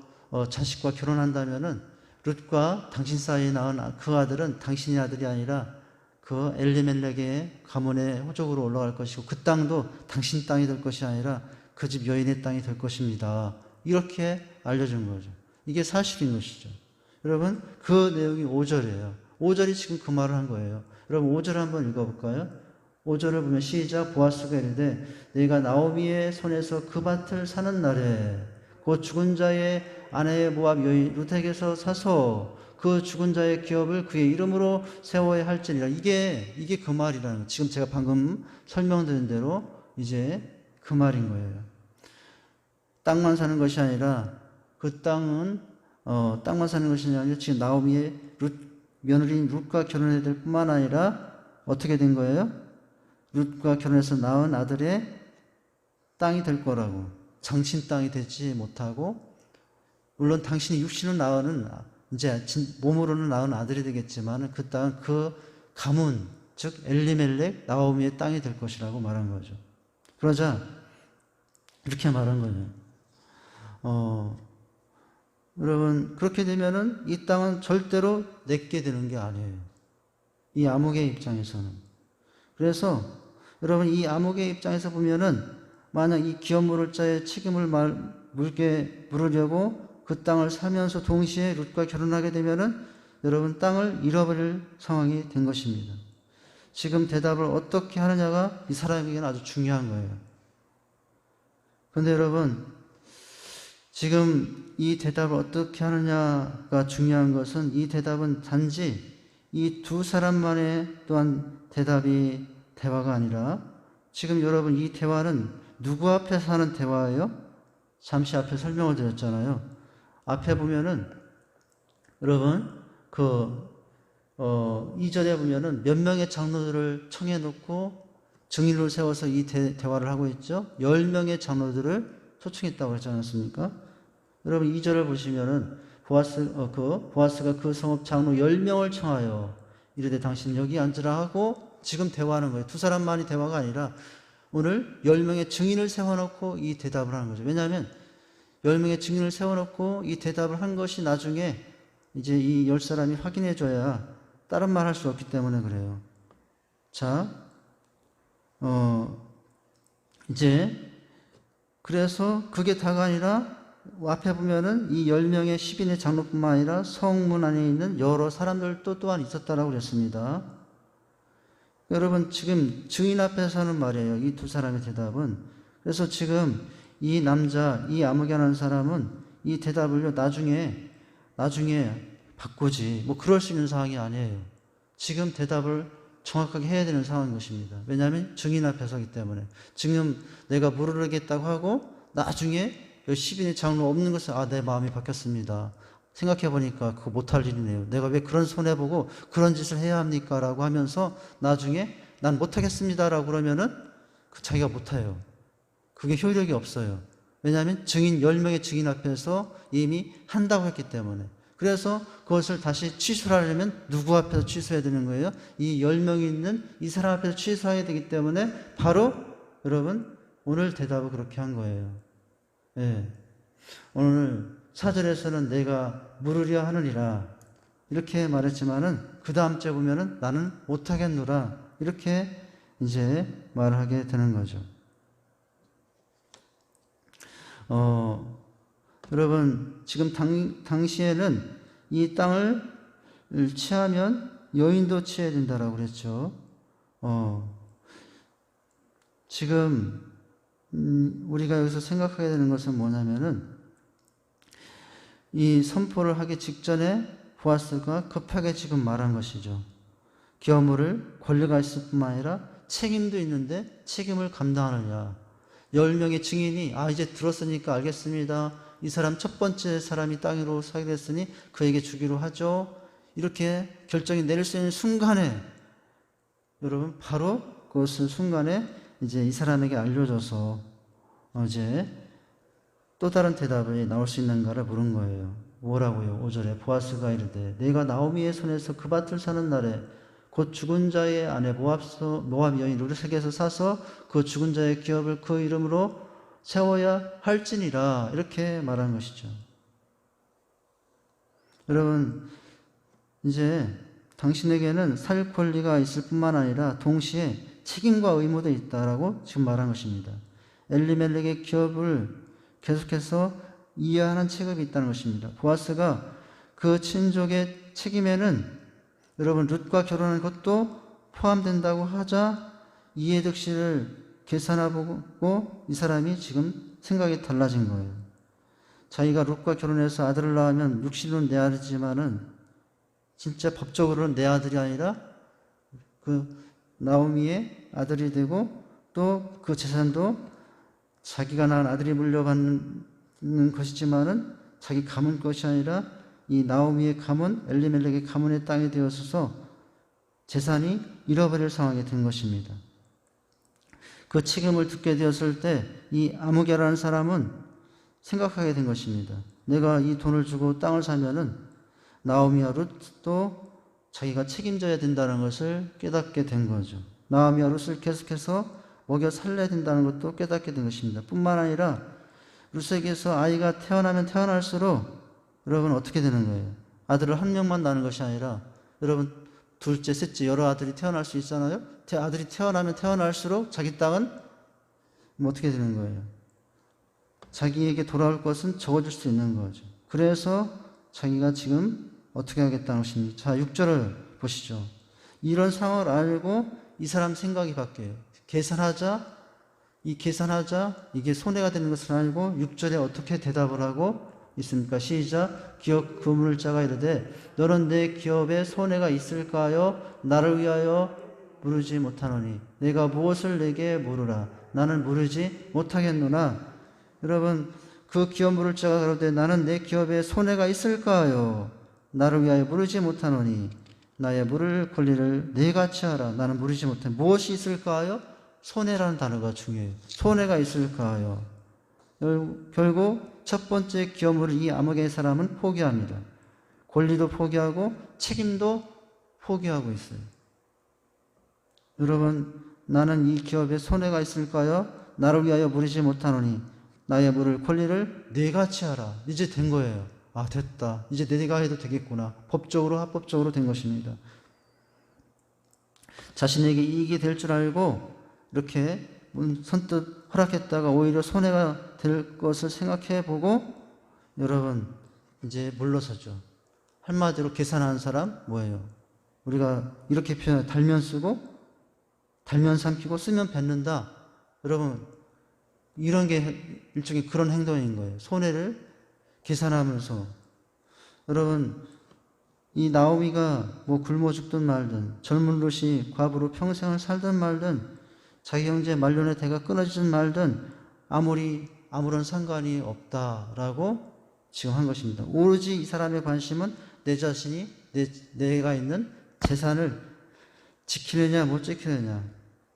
자식과 결혼한다면은 룻과 당신 사이에 낳은 그 아들은 당신의 아들이 아니라 그 엘리멜렉의 가문의 호족으로 올라갈 것이고 그 땅도 당신 땅이 될 것이 아니라 그 집 여인의 땅이 될 것입니다. 이렇게 알려준 거죠. 이게 사실인 것이죠. 여러분 그 내용이 5절이에요. 5절이 지금 그 말을 한 거예요. 여러분 5절 한번 읽어볼까요? 5절을 보면 시작. 보아스가 이르되 내가 나오미의 손에서 그 밭을 사는 날에 곧 죽은 자의 아내의 모압 여인 룻에게서 사서 그 죽은 자의 기업을 그의 이름으로 세워야 할지니라. 이게 그 말이라는 거예요. 지금 제가 방금 설명드린 대로 이제 그 말인 거예요. 땅만 사는 것이 아니라 그 땅은 땅만 사는 것이 아니라 지금 나오미의 며느리인 룻과 결혼해야 될 뿐만 아니라 어떻게 된 거예요? 룻과 결혼해서 낳은 아들의 땅이 될 거라고. 장친 땅이 되지 못하고 물론 당신이 육신을 낳은 이제 몸으로는 낳은 아들이 되겠지만 그 땅은 그 가문 즉 엘리멜렉 나오미의 땅이 될 것이라고 말한 거죠. 그러자 이렇게 말한 거예요. 여러분 그렇게 되면은 이 땅은 절대로 내게 되는 게 아니에요. 이 아무개 입장에서는. 그래서 여러분 이 아무개 입장에서 보면은 만약 이 기업물을 자의 책임을 물으려고 그 땅을 사면서 동시에 룻과 결혼하게 되면은 여러분 땅을 잃어버릴 상황이 된 것입니다. 지금 대답을 어떻게 하느냐가 이 사람에게는 아주 중요한 거예요. 그런데 여러분 지금 이 대답을 어떻게 하느냐가 중요한 것은 이 대답은 단지 이 두 사람만의 또한 대화가 아니라 지금 여러분 이 대화는 누구 앞에서 하는 대화예요? 잠시 앞에 설명을 드렸잖아요. 앞에 보면은 여러분 2절에 보면은 몇 명의 장로들을 청해 놓고 증인을 세워서 이 대화를 하고 있죠. 10명의 장로들을 초청했다고 그랬지 않았습니까? 여러분 2절을 보시면은 보아스가 그 성읍 장로 10명을 청하여 이르되 당신 여기 앉으라 하고 지금 대화하는 거예요. 두 사람만이 대화가 아니라 오늘 10명의 증인을 세워놓고 이 대답을 하는 거죠. 왜냐하면 10명의 증인을 세워놓고 이 대답을 한 것이 나중에 이제 이 10사람이 확인해줘야 다른 말 할 수 없기 때문에 그래요. 자, 이제 그래서 그게 다가 아니라 앞에 보면은 이 10명의 10인의 장로뿐만 아니라 성문 안에 있는 여러 사람들도 또한 있었다라고 그랬습니다. 여러분 지금 증인 앞에서 하는 말이에요. 이 두 사람의 대답은. 그래서 지금 이 남자, 이 아무개라는 사람은 이 대답을요 나중에 바꾸지 뭐 그럴 수 있는 상황이 아니에요. 지금 대답을 정확하게 해야 되는 상황인 것입니다. 왜냐하면 증인 앞에 서기 때문에. 지금 내가 물으르겠다고 하고 나중에 10인의 장로 없는 것을 내 마음이 바뀌었습니다. 생각해 보니까 그거 못할 일이네요. 내가 왜 그런 손해보고 그런 짓을 해야 합니까? 라고 하면서 나중에 난 못하겠습니다. 라고 그러면은 자기가 못해요. 그게 효력이 없어요. 왜냐하면 10명의 증인 앞에서 이미 한다고 했기 때문에. 그래서 그것을 다시 취소하려면 누구 앞에서 취소해야 되는 거예요? 이 10명이 있는 이 사람 앞에서 취소해야 되기 때문에 바로 여러분 오늘 대답을 그렇게 한 거예요. 예. 오늘 4절에서는 내가 물으려 하느니라 이렇게 말했지만은 그 다음 째 보면은 나는 못하겠노라 이렇게 이제 말하게 되는 거죠. 여러분 지금 당시에는 이 땅을 취하면 여인도 취해야 된다라고 그랬죠. 지금 우리가 여기서 생각하게 되는 것은 뭐냐면은 이 선포를 하기 직전에 보아스가 급하게 지금 말한 것이죠. 기업물을 권리가 있을 뿐만 아니라 책임도 있는데 책임을 감당하느냐. 10명의 증인이 이제 들었으니까 알겠습니다. 이 사람 첫 번째 사람이 땅으로 사게 됐으니 그에게 주기로 하죠. 이렇게 결정이 내릴 수 있는 순간에 여러분 바로 그것을 순간에 이제 이 사람에게 알려줘서 이제 또 다른 대답이 나올 수 있는가를 물은 거예요. 뭐라고요? 5절에 보아스가 이르되 내가 나오미의 손에서 그 밭을 사는 날에 곧 죽은 자의 아내 모압 여인 르르색에서 사서 그 죽은 자의 기업을 그 이름으로 세워야 할지니라 이렇게 말한 것이죠. 여러분 이제 당신에게는 살 권리가 있을 뿐만 아니라 동시에 책임과 의무도 있다라고 지금 말한 것입니다. 엘리멜렉의 기업을 계속해서 이해하는 책임이 있다는 것입니다. 보아스가 그 친족의 책임에는 여러분 룻과 결혼한 것도 포함된다고 하자 이해득실을 계산해보고 이 사람이 지금 생각이 달라진 거예요. 자기가 룻과 결혼해서 아들을 낳으면 육신은 내 아들이지만은 진짜 법적으로는 내 아들이 아니라 그 나오미의 아들이 되고 또 그 재산도 자기가 낳은 아들이 물려받는 것이지만은 자기 가문 것이 아니라 이 나오미의 가문, 엘리멜렉의 가문의 땅이 되어서 재산이 잃어버릴 상황이 된 것입니다. 그 책임을 듣게 되었을 때 이 아무개라는 사람은 생각하게 된 것입니다. 내가 이 돈을 주고 땅을 사면은 나오미와 룻도 자기가 책임져야 된다는 것을 깨닫게 된 거죠. 나오미와 룻을 계속해서 먹여 살려야 된다는 것도 깨닫게 된 것입니다. 뿐만 아니라 룻에게서 아이가 태어나면 태어날수록 여러분 어떻게 되는 거예요? 아들을 한 명만 낳는 것이 아니라 여러분 둘째, 셋째 여러 아들이 태어날 수 있잖아요. 아들이 태어나면 태어날수록 자기 땅은 어떻게 되는 거예요? 자기에게 돌아올 것은 적어질 수 있는 거죠. 그래서 자기가 지금 어떻게 하겠다는 것입니다. 자, 6절을 보시죠. 이런 상황을 알고 이 사람 생각이 바뀌어요. 계산하자 이게 손해가 되는 것을 알고 6절에 어떻게 대답을 하고 있습니까? 시작. 기업 그 물자가 이르되 너는 내 기업에 손해가 있을까요? 나를 위하여 물으지 못하노니 내가 무엇을 내게 물으라. 나는 물으지 못하겠노나. 여러분 그 기업 물을 자가 가로되 나는 내 기업에 손해가 있을까요? 나를 위하여 물으지 못하노니 나의 물을 권리를 내가 취하라. 나는 물으지 못해. 무엇이 있을까요? 손해라는 단어가 중요해요. 손해가 있을까요? 결국 첫 번째 기업물을 이 아무개의 사람은 포기합니다. 권리도 포기하고 책임도 포기하고 있어요. 여러분 나는 이 기업에 손해가 있을까요? 나를 위하여 물으지 못하노니 나의 물을 권리를 내가 취하라. 이제 된 거예요. 됐다. 이제 내가 해도 되겠구나. 법적으로 합법적으로 된 것입니다. 자신에게 이익이 될 줄 알고 이렇게 선뜻 허락했다가 오히려 손해가 될 것을 생각해 보고 여러분 이제 물러서죠. 한마디로 계산하는 사람 뭐예요? 우리가 이렇게 표현해 달면 쓰고 달면 삼키고 쓰면 뱉는다. 여러분 이런 게 일종의 그런 행동인 거예요. 손해를 계산하면서 여러분 이 나오미가 뭐 굶어 죽든 말든, 젊은 룻이 과부로 평생을 살든 말든, 자기 형제 말년의 대가 끊어지든 말든 아무런 상관이 없다라고 지금 한 것입니다. 오로지 이 사람의 관심은 내 자신이 내가 있는 재산을 지키느냐 못 지키느냐,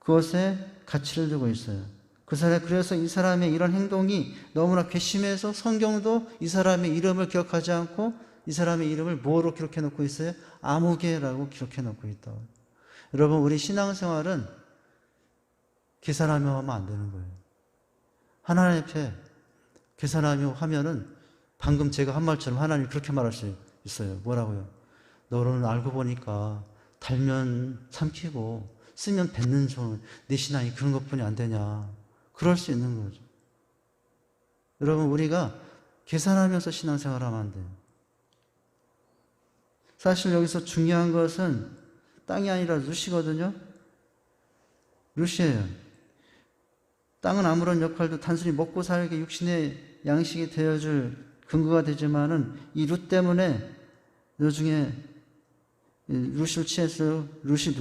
그것에 가치를 두고 있어요. 그래서 이 사람의 이런 행동이 너무나 괘씸해서 성경도 이 사람의 이름을 기억하지 않고 이 사람의 이름을 뭐로 기록해 놓고 있어요? 아무개라고 기록해 놓고 있다. 여러분, 우리 신앙생활은 계산하며 하면 안 되는 거예요. 하나님 앞에 계산하며 하면은 방금 제가 한 말처럼 하나님이 그렇게 말할 수 있어요. 뭐라고요? 너는 알고 보니까 달면 삼키고 쓰면 뱉는 내 신앙이 그런 것뿐이 안 되냐. 그럴 수 있는 거죠. 여러분, 우리가 계산하면서 신앙생활을 하면 안 돼요. 사실 여기서 중요한 것은 땅이 아니라 룻이거든요. 룻이에요. 땅은 아무런 역할도 단순히 먹고 살기 육신의 양식이 되어줄 근거가 되지만은 이 룻 때문에 나중에 룻을 취해서 룻이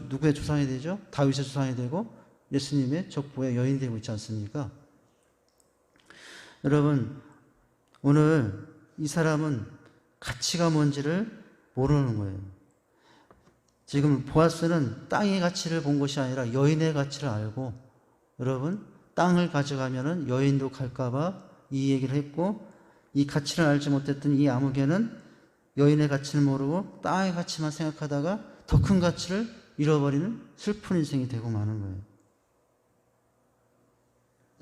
누구의 조상이 되죠? 다윗의 조상이 되고 예수님의 족보의 여인이 되고 있지 않습니까? 여러분, 오늘 이 사람은 가치가 뭔지를 모르는 거예요. 지금 보아스는 땅의 가치를 본 것이 아니라 여인의 가치를 알고, 여러분, 땅을 가져가면은 여인도 갈까봐 이 얘기를 했고, 이 가치를 알지 못했던 이 아무개는 여인의 가치를 모르고 땅의 가치만 생각하다가 더 큰 가치를 잃어버리는 슬픈 인생이 되고 마는 거예요.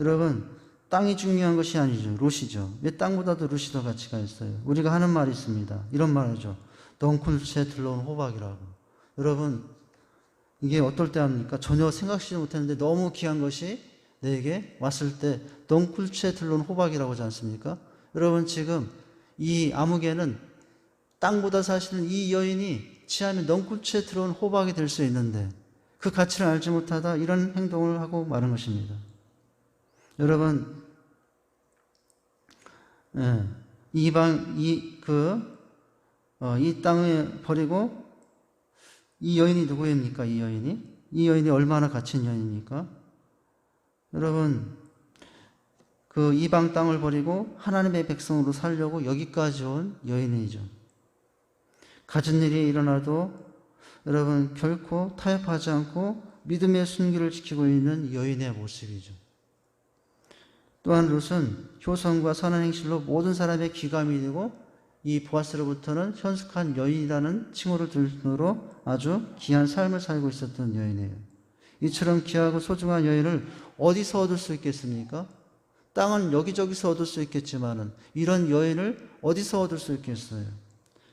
여러분, 땅이 중요한 것이 아니죠. 룻이죠. 왜 땅보다도 룻이 더 가치가 있어요? 우리가 하는 말이 있습니다. 이런 말이죠. 넝쿨채 들러온 호박이라고. 여러분, 이게 어떨 때 합니까? 전혀 생각지도 못했는데 너무 귀한 것이 내게 왔을 때 넝쿨채 들러온 호박이라고 하지 않습니까? 여러분, 지금 이 아무개는 땅보다 사실은 이 여인이 취하면 넝쿨채 들어온 호박이 될 수 있는데 그 가치를 알지 못하다 이런 행동을 하고 마는 것입니다. 여러분, 이 땅을 버리고 이 여인이 누구입니까? 이 여인이 얼마나 가치 있는 여인입니까? 여러분, 그 이방 땅을 버리고 하나님의 백성으로 살려고 여기까지 온 여인이죠. 가진 일이 일어나도 여러분 결코 타협하지 않고 믿음의 순기를 지키고 있는 여인의 모습이죠. 또한 룻은 효성과 선한 행실로 모든 사람의 귀감이 되고 이 보아스로부터는 현숙한 여인이라는 칭호를 들므로 아주 귀한 삶을 살고 있었던 여인이에요. 이처럼 귀하고 소중한 여인을 어디서 얻을 수 있겠습니까? 땅은 여기저기서 얻을 수 있겠지만은 이런 여인을 어디서 얻을 수 있겠어요?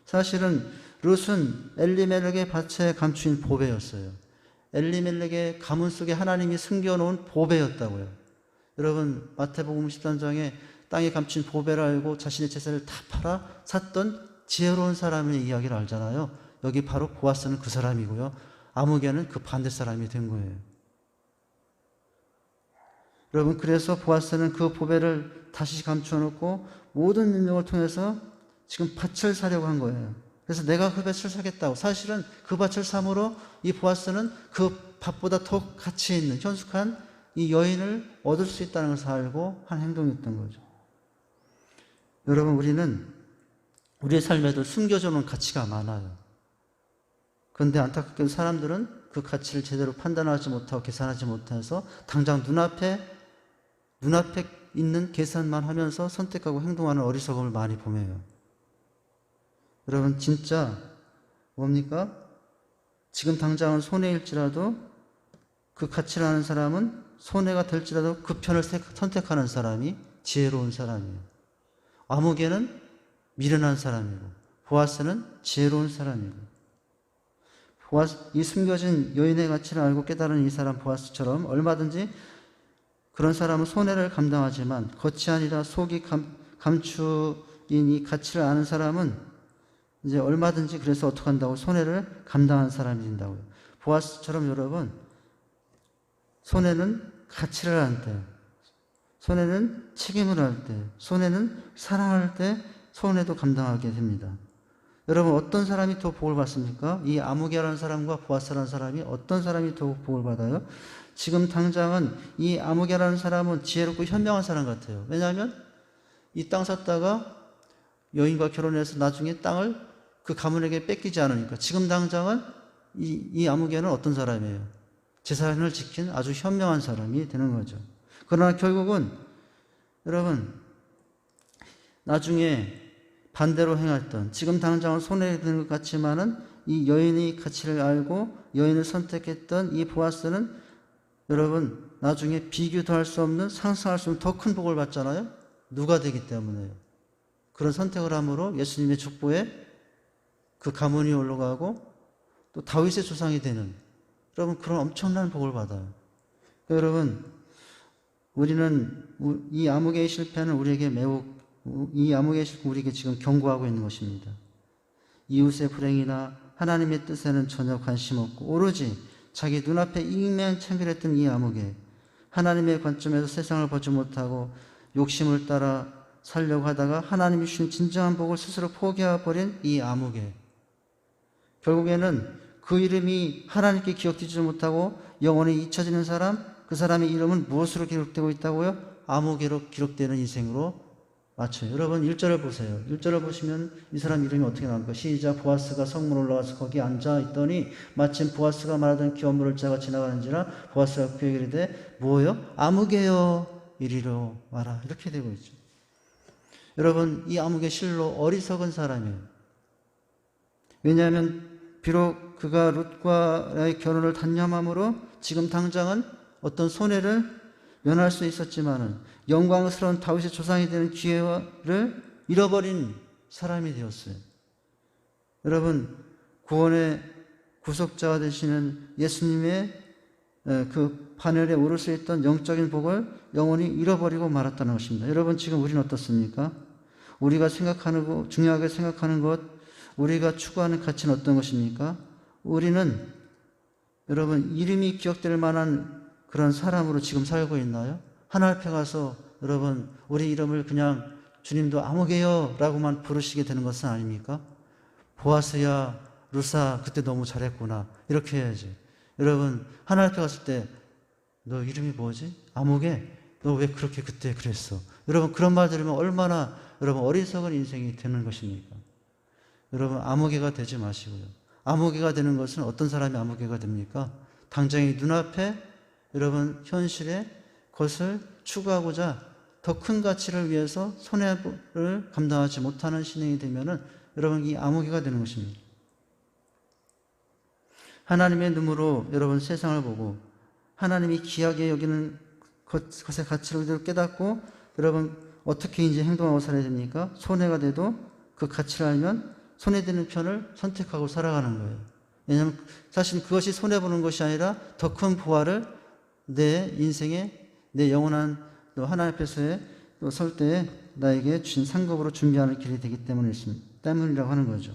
사실은 룻은 엘리멜렉의 밭에 감추인 보배였어요. 엘리멜렉의 가문 속에 하나님이 숨겨놓은 보배였다고요. 여러분, 마태복음 13장에 땅에 감춘 보배를 알고 자신의 재산을 다 팔아 샀던 지혜로운 사람의 이야기를 알잖아요. 여기 바로 보아스는 그 사람이고요. 아무개는 그 반대 사람이 된 거예요. 여러분, 그래서 보아스는 그 보배를 다시 감춰놓고 모든 능력을 통해서 지금 밭을 사려고 한 거예요. 그래서 내가 그 밭을 사겠다고. 사실은 그 밭을 삼으로 이 보아스는 그 밭보다 더 가치 있는 현숙한 이 여인을 얻을 수 있다는 것을 알고 한 행동이었던 거죠. 여러분, 우리는 우리의 삶에도 숨겨져 놓은 가치가 많아요. 그런데 안타깝게도 사람들은 그 가치를 제대로 판단하지 못하고 계산하지 못해서 당장 눈앞에 있는 계산만 하면서 선택하고 행동하는 어리석음을 많이 보며요. 여러분, 진짜 뭡니까? 지금 당장은 손해일지라도 그 가치를 아는 사람은 손해가 될지라도 그 편을 선택하는 사람이 지혜로운 사람이에요. 아무개는 미련한 사람이고 보아스는 지혜로운 사람이고, 이 숨겨진 여인의 가치를 알고 깨달은 이 사람 보아스처럼 얼마든지 그런 사람은 손해를 감당하지만 겉이 아니라 속이 감추인 이 가치를 아는 사람은 이제 얼마든지 그래서 어떻게 한다고 손해를 감당한 사람이 된다고요. 보아스처럼 여러분, 손해는 가치를 알 때, 손해는 책임을 할 때, 손해는 사랑할 때 손해도 감당하게 됩니다. 여러분 어떤 사람이 더 복을 받습니까? 이 아무개라는 사람과 보아스라는 사람이 어떤 사람이 더 복을 받아요? 지금 당장은 이 아무개라는 사람은 지혜롭고 현명한 사람 같아요. 왜냐하면 이 땅 샀다가 여인과 결혼해서 나중에 땅을 그 가문에게 뺏기지 않으니까. 지금 당장은 이 아무개는 어떤 사람이에요? 제사를 지킨 아주 현명한 사람이 되는 거죠. 그러나 결국은 여러분 나중에 반대로 행했던, 지금 당장은 손해되는 것 같지만은 이 여인의 가치를 알고 여인을 선택했던 이 보아스는 여러분 나중에 비교도 할 수 없는, 상상할 수 없는 더 큰 복을 받잖아요. 누가 되기 때문에요. 그런 선택을 함으로 예수님의 축복에 그 가문이 올라가고 또 다윗의 조상이 되는, 여러분 그런 엄청난 복을 받아요. 여러분 우리는 이 아무개의 실패는 우리에게 매우, 이 아무개의 실패는 우리에게 지금 경고하고 있는 것입니다. 이웃의 불행이나 하나님의 뜻에는 전혀 관심 없고 오로지 자기 눈앞에 이익만 챙기랬던 이 아무개, 하나님의 관점에서 세상을 보지 못하고 욕심을 따라 살려고 하다가 하나님이 주신 진정한 복을 스스로 포기해버린 이 아무개, 결국에는 그 이름이 하나님께 기억되지 못하고 영원히 잊혀지는 사람, 그 사람의 이름은 무엇으로 기록되고 있다고요? 아무개로 기록되는 인생으로 맞춰요. 여러분 1절을 보세요. 1절을 보시면 이 사람 이름이 어떻게 나옵니까? 시작. 보아스가 성문 올라가서 거기 앉아 있더니 마침 보아스가 말하던 기업 물을 자가 지나가는지라 보아스가 그에게 이르되 뭐요? 아무개여 이리로 와라. 이렇게 되고 있죠. 여러분 이 아무개 실로 어리석은 사람이에요. 왜냐하면 비록 그가 룻과의 결혼을 단념함으로 지금 당장은 어떤 손해를 면할 수 있었지만은 영광스러운 다윗의 조상이 되는 기회를 잃어버린 사람이 되었어요. 여러분 구원의 구속자가 되시는 예수님의 그 반열에 오를 수 있던 영적인 복을 영원히 잃어버리고 말았다는 것입니다. 여러분 지금 우리는 어떻습니까? 우리가 생각하는 것, 중요하게 생각하는 것, 우리가 추구하는 가치는 어떤 것입니까? 우리는 여러분 이름이 기억될 만한 그런 사람으로 지금 살고 있나요? 하나님 앞에 가서 여러분 우리 이름을 그냥 주님도 아무개요 라고만 부르시게 되는 것은 아닙니까? 보아스야 루사 그때 너무 잘했구나 이렇게 해야지. 여러분 하나님 앞에 갔을 때 너 이름이 뭐지? 아무개? 너 왜 그렇게 그때 그랬어? 여러분 그런 말 들으면 얼마나 여러분 어리석은 인생이 되는 것입니까? 여러분 아무개가 되지 마시고요. 아무개가 되는 것은 어떤 사람이 아무개가 됩니까? 당장의 눈앞에 여러분 현실에 그것을 추구하고자 더 큰 가치를 위해서 손해를 감당하지 못하는 신앙이 되면은 여러분 이 아무개가 되는 것입니다. 하나님의 눈으로 여러분 세상을 보고 하나님이 귀하게 여기는 것의 가치를 깨닫고 여러분 어떻게 이제 행동하고 살아야 됩니까? 손해가 돼도 그 가치를 알면 손해되는 편을 선택하고 살아가는 거예요. 왜냐하면 사실 그것이 손해보는 것이 아니라 더 큰 부활을 내 인생에 내 영원한 하나님 앞에서의 설 때에 나에게 주신 상급으로 준비하는 길이 되기 때문이라고 하는 거죠.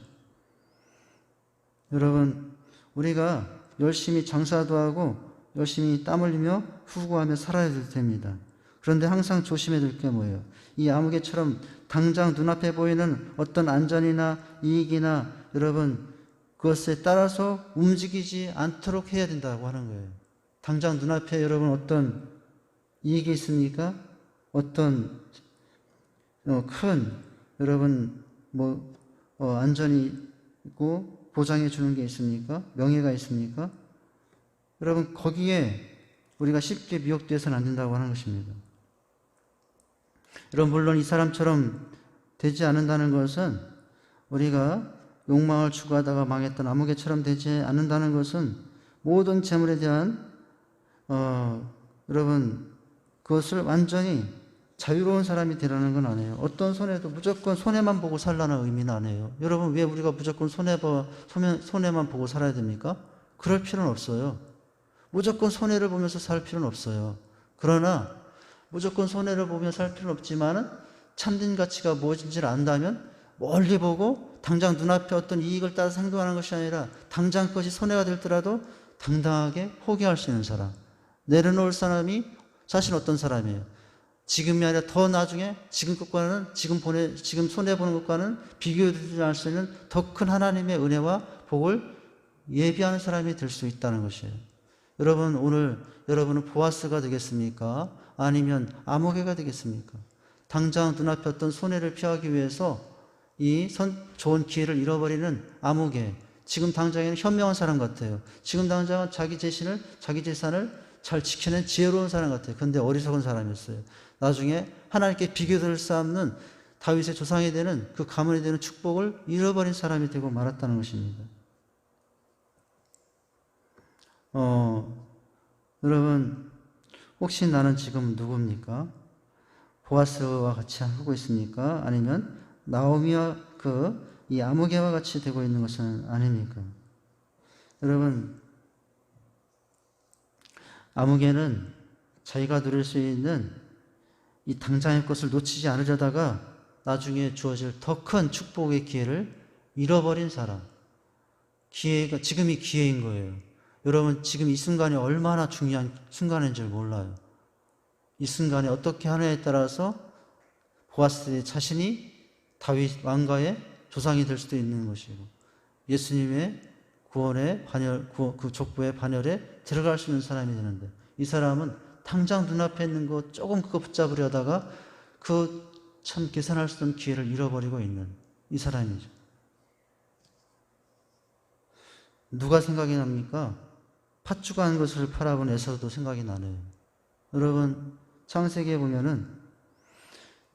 여러분 우리가 열심히 장사도 하고 열심히 땀 흘리며 후구하며 살아야 됩니다. 그런데 항상 조심해야 될 게 뭐예요? 이 아무개처럼 당장 눈앞에 보이는 어떤 안전이나 이익이나 여러분 그것에 따라서 움직이지 않도록 해야 된다고 하는 거예요. 당장 눈앞에 여러분 어떤 이익이 있습니까? 어떤 큰 여러분 안전이 있고 보장해 주는 게 있습니까? 명예가 있습니까? 여러분 거기에 우리가 쉽게 미혹되어서는 안 된다고 하는 것입니다. 여러분 물론 이 사람처럼 되지 않는다는 것은 우리가 욕망을 추구하다가 망했던 아무개처럼 되지 않는다는 것은 모든 재물에 대한 여러분 그것을 완전히 자유로운 사람이 되라는 건 아니에요. 어떤 손해도 무조건 손해만 보고 살라는 의미는 아니에요. 여러분 왜 우리가 무조건 손해만 보고 살아야 됩니까? 그럴 필요는 없어요. 무조건 손해를 보면서 살 필요는 없어요. 그러나 무조건 손해를 보며 살 필요는 없지만 참된 가치가 무엇인지를 안다면 멀리 보고 당장 눈앞에 어떤 이익을 따라서 행동하는 것이 아니라 당장 그것이 손해가 될더라도 당당하게 포기할 수 있는 사람, 내려놓을 사람이 사실 어떤 사람이에요? 지금이 아니라 더 나중에 지금 것과는 지금 손해보는 것과는 비교되지 않을 수 있는 더 큰 하나님의 은혜와 복을 예비하는 사람이 될 수 있다는 것이에요. 여러분, 오늘 여러분은 보아스가 되겠습니까? 아니면 아모개가 되겠습니까? 당장 눈앞에 어떤 손해를 피하기 위해서 좋은 기회를 잃어버리는 아모개, 지금 당장에는 현명한 사람 같아요. 지금 당장은 자기 재산을 잘 지켜낸 지혜로운 사람 같아요. 근데 어리석은 사람이었어요. 나중에 하나님께 비교될 수 없는 다윗의 조상이 되는 그 가문이 되는 축복을 잃어버린 사람이 되고 말았다는 것입니다. 여러분, 혹시 나는 지금 누굽니까? 보아스와 같이 하고 있습니까? 아니면 나오미와 이 아모개와 같이 되고 있는 것은 아닙니까? 여러분, 아모개는 자기가 누릴 수 있는 이 당장의 것을 놓치지 않으려다가 나중에 주어질 더 큰 축복의 기회를 잃어버린 사람. 지금이 기회인 거예요. 여러분, 지금 이 순간이 얼마나 중요한 순간인 줄 몰라요. 이 순간에 어떻게 하느냐에 따라서 보아스 자신이 다윗 왕가의 조상이 될 수도 있는 것이고, 예수님의 구원의 그 족보의 반열에 들어갈 수 있는 사람이 되는데, 이 사람은 당장 눈앞에 있는 거 조금 그거 붙잡으려다가 그 참 계산할 수 없는 기회를 잃어버리고 있는 이 사람이죠. 누가 생각이 납니까? 팥죽한 것을 팔아본 에서도 생각이 나네요. 여러분, 창세기에 보면은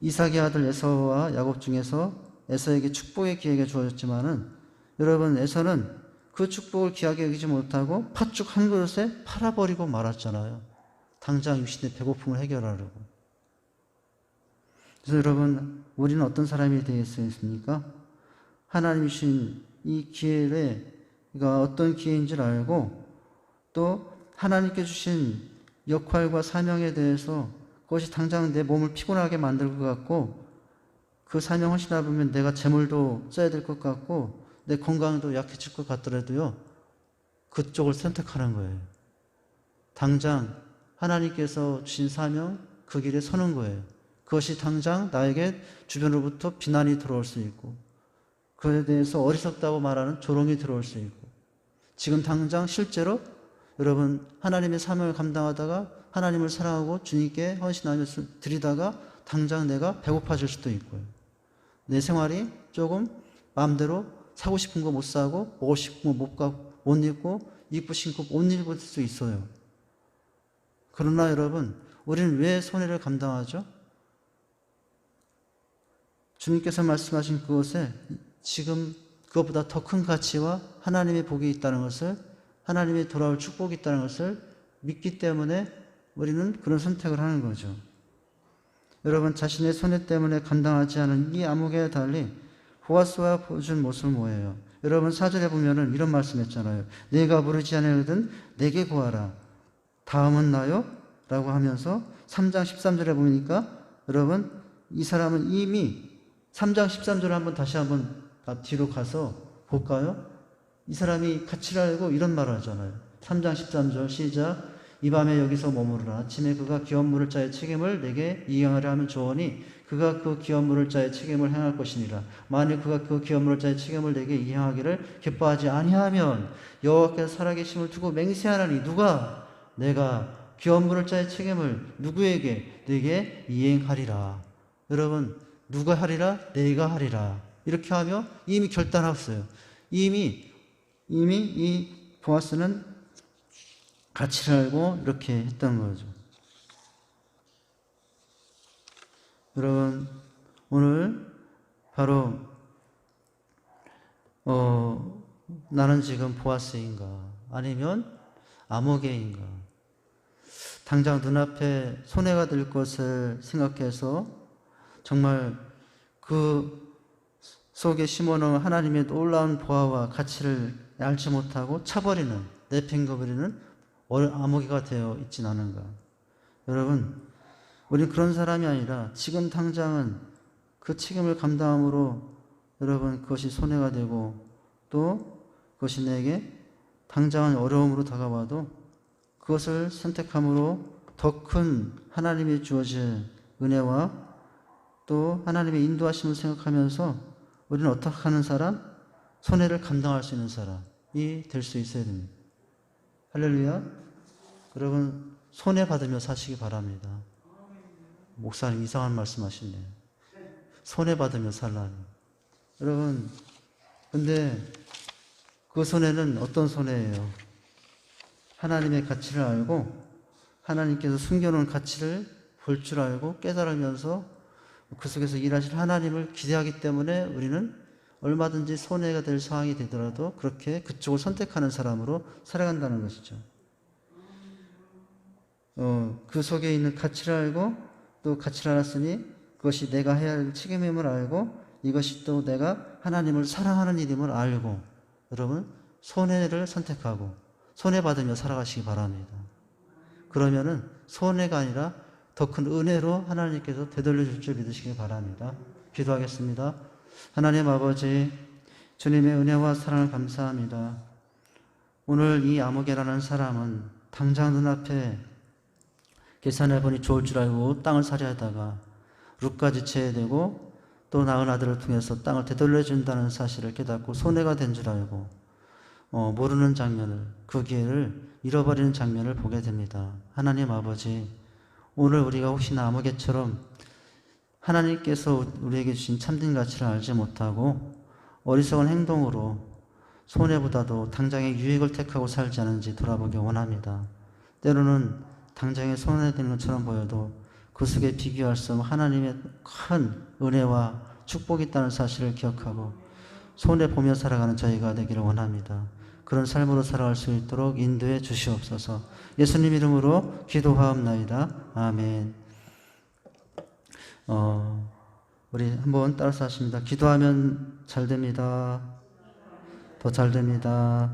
이삭의 아들 에서와 야곱 중에서 에서에게 축복의 기회가 주어졌지만은, 여러분, 에서는 그 축복을 귀하게 여기지 못하고 팥죽 한 그릇에 팔아버리고 말았잖아요. 당장 육신의 배고픔을 해결하려고. 그래서 여러분, 우리는 어떤 사람이 되겠습니까? 하나님이 주신 이 기회가 어떤 기회인지를 알고, 또 하나님께 주신 역할과 사명에 대해서 그것이 당장 내 몸을 피곤하게 만들 것 같고, 그 사명 하시다 보면 내가 재물도 써야 될 것 같고 내 건강도 약해질 것 같더라도요, 그쪽을 선택하는 거예요. 당장 하나님께서 주신 사명, 그 길에 서는 거예요. 그것이 당장 나에게 주변으로부터 비난이 들어올 수 있고, 그에 대해서 어리석다고 말하는 조롱이 들어올 수 있고, 지금 당장 실제로 여러분, 하나님의 사명을 감당하다가 하나님을 사랑하고 주님께 헌신하며 드리다가 당장 내가 배고파질 수도 있고요. 내 생활이 조금 마음대로 사고 싶은 거 못 사고, 먹고 싶은 거 못 입고, 입고 신고 못 입을 수 있어요. 그러나 여러분, 우리는 왜 손해를 감당하죠? 주님께서 말씀하신 그것에 지금 그것보다 더 큰 가치와 하나님의 복이 있다는 것을, 하나님의 돌아올 축복이 있다는 것을 믿기 때문에 우리는 그런 선택을 하는 거죠. 여러분, 자신의 손해 때문에 감당하지 않은 이 아모개와 달리 보아스가 보여준 모습은 뭐예요? 여러분, 4절에 보면은 이런 말씀했잖아요. 내가 부르지 않으거든 내게 구하라. 다음은 나요? 라고 하면서 3장 13절에 보니까, 여러분, 이 사람은 이미 3장 13절을 다시 한번 뒤로 가서 볼까요? 이 사람이 가치를 알고 이런 말을 하잖아요. 3장 13절 시작. 이 밤에 여기서 머무르라. 아침에 그가 기업 물을 자의 책임을 내게 이행하려 하면 좋으니 그가 그 기업 물을 자의 책임을 행할 것이니라. 만일 그가 그 기업 물을 자의 책임을 내게 이행하기를 기뻐하지 아니하면 여호와께서 살아계심을 두고 맹세하나니, 누가? 내가 기업 물을 자의 책임을 누구에게? 내게 이행하리라. 여러분, 누가 하리라? 내가 하리라. 이렇게 하며 이미 결단했어요. 이미 이 보아스는 가치를 알고 이렇게 했던 거죠. 여러분, 오늘 바로 나는 지금 보아스인가 아니면 아모개인가, 당장 눈앞에 손해가 될 것을 생각해서 정말 그 속에 심어놓은 하나님의 놀라운 보아와 가치를 알지 못하고 차버리는, 내팽겨버리는 아모개가 되어 있진 않은가. 여러분, 우리는 그런 사람이 아니라 지금 당장은 그 책임을 감당함으로 여러분, 그것이 손해가 되고 또 그것이 내게 당장은 어려움으로 다가와도 그것을 선택함으로 더 큰 하나님이 주어질 은혜와 또 하나님의 인도하심을 생각하면서 우리는 어떻게 하는 사람? 손해를 감당할 수 있는 사람이 될 수 있어야 됩니다. 할렐루야. 여러분 손해 받으며 사시기 바랍니다. 목사님 이상한 말씀 하시네요. 손해 받으며 살라니. 여러분 근데 그 손해는 어떤 손해예요? 하나님의 가치를 알고 하나님께서 숨겨놓은 가치를 볼 줄 알고 깨달으면서 그 속에서 일하실 하나님을 기대하기 때문에 우리는 얼마든지 손해가 될 상황이 되더라도 그렇게 그쪽을 선택하는 사람으로 살아간다는 것이죠. 그 속에 있는 가치를 알고 또 가치를 알았으니 그것이 내가 해야 할 책임임을 알고 이것이 또 내가 하나님을 사랑하는 일임을 알고 여러분 손해를 선택하고 손해받으며 살아가시기 바랍니다. 그러면은 손해가 아니라 더 큰 은혜로 하나님께서 되돌려 줄 줄 믿으시기 바랍니다. 기도하겠습니다. 하나님 아버지, 주님의 은혜와 사랑을 감사합니다. 오늘 이 아무개라는 사람은 당장 눈앞에 계산해보니 좋을 줄 알고 땅을 사려하다가 룻까지 쳐야 되고 또 낳은 아들을 통해서 땅을 되돌려준다는 사실을 깨닫고 손해가 된 줄 알고 모르는 장면을, 그 기회를 잃어버리는 장면을 보게 됩니다. 하나님 아버지, 오늘 우리가 혹시나 아무개처럼 하나님께서 우리에게 주신 참된 가치를 알지 못하고 어리석은 행동으로 손해보다도 당장의 유익을 택하고 살지 않은지 돌아보기 원합니다. 때로는 당장에 손해되는 것처럼 보여도 그 속에 비교할 수 없는 하나님의 큰 은혜와 축복이 있다는 사실을 기억하고 손해보며 살아가는 저희가 되기를 원합니다. 그런 삶으로 살아갈 수 있도록 인도해 주시옵소서. 예수님 이름으로 기도하옵나이다. 아멘. 우리 한번 따라서 하십니다. 기도하면 잘 됩니다. 더 잘 됩니다.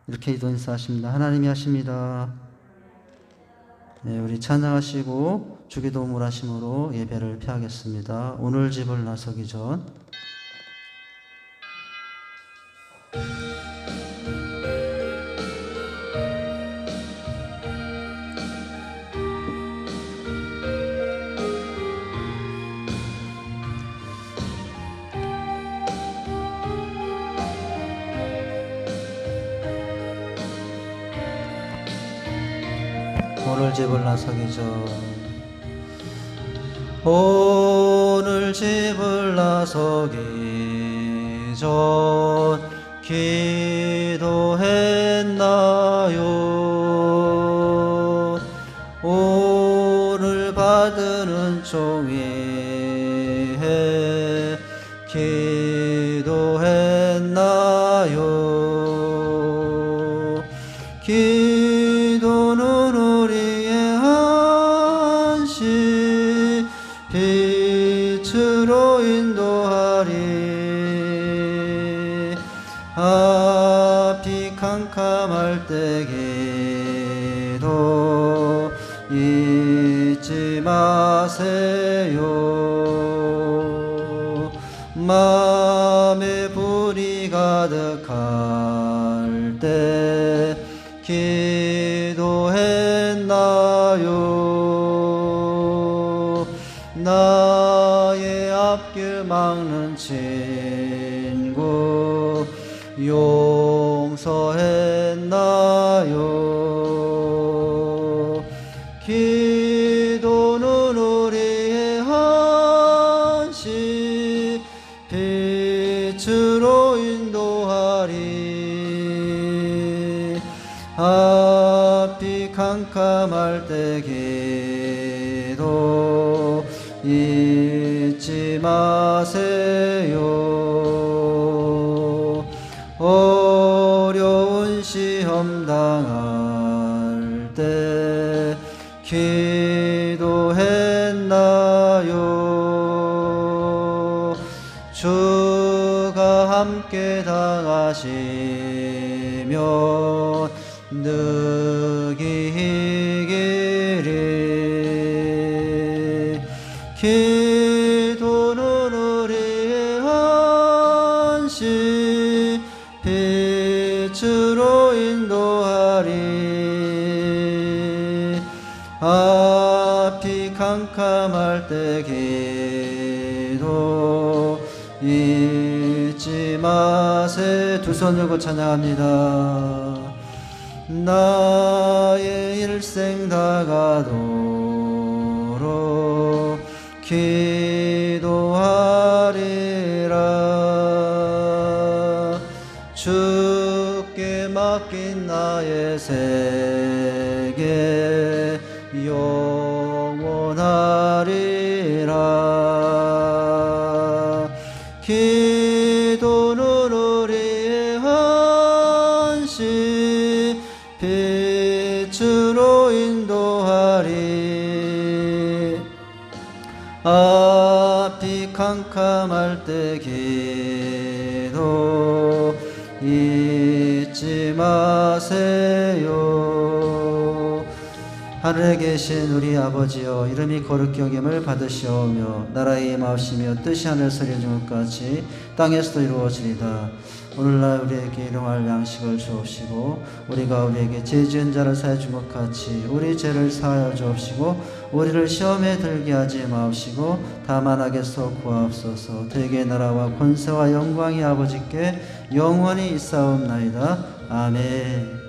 이렇게 기도 인사하십니다. 하나님이 하십니다. 네, 우리 찬양하시고 주기도문을 하심으로 예배를 폐하겠습니다. 오늘 집을 나서기 전 오늘 집을 나서기 전 오늘 집을 나서기 전 기도했나요? 오늘 받은 은총에 기도했나요? 기도는 우리의 안식 빛으로 인도하리. 앞이 캄캄할 때 기도 잊지 마세요. 마음에 불이 가득할 때 기도했나요? 나의 앞길 막는 친구 용서했나요? 기도는 우리의 한식 빛으로 인도하리. 앞이 캄캄할 때 기도 잊지 마세요. 어려운 시험 당할 때 기도했나요? 주가 함께 당하시면 늑이 이기리. 기도는 우리의 안식 빛으로 인도하리. 앞이 캄캄할 때 기도 잊지 마세. 두 손 들고 찬양합니다. 나의 일생 다가도록 기도하리라. 주께 맡긴 나의 세계 영원하리라. 기도는 우리의 한시 빛으로 인도하리. 앞이 캄캄할 때 기도 잊지 마세요. 하늘에 계신 우리 아버지여, 이름이 거룩히 여김을 받으시오며 나라의 임하시며 뜻이 하늘에서 이루어진 것 같이 땅에서도 이루어지리다. 오늘날 우리에게 일용할 양식을 주옵시고 우리가 우리에게 죄 지은 자를 사하여 준 것 같이 우리 죄를 사하여 주옵시고 우리를 시험에 들게 하지 마옵시고 다만 악에서 구하옵소서. 대개 나라와 권세와 영광이 아버지께 영원히 있사옵나이다. 아멘.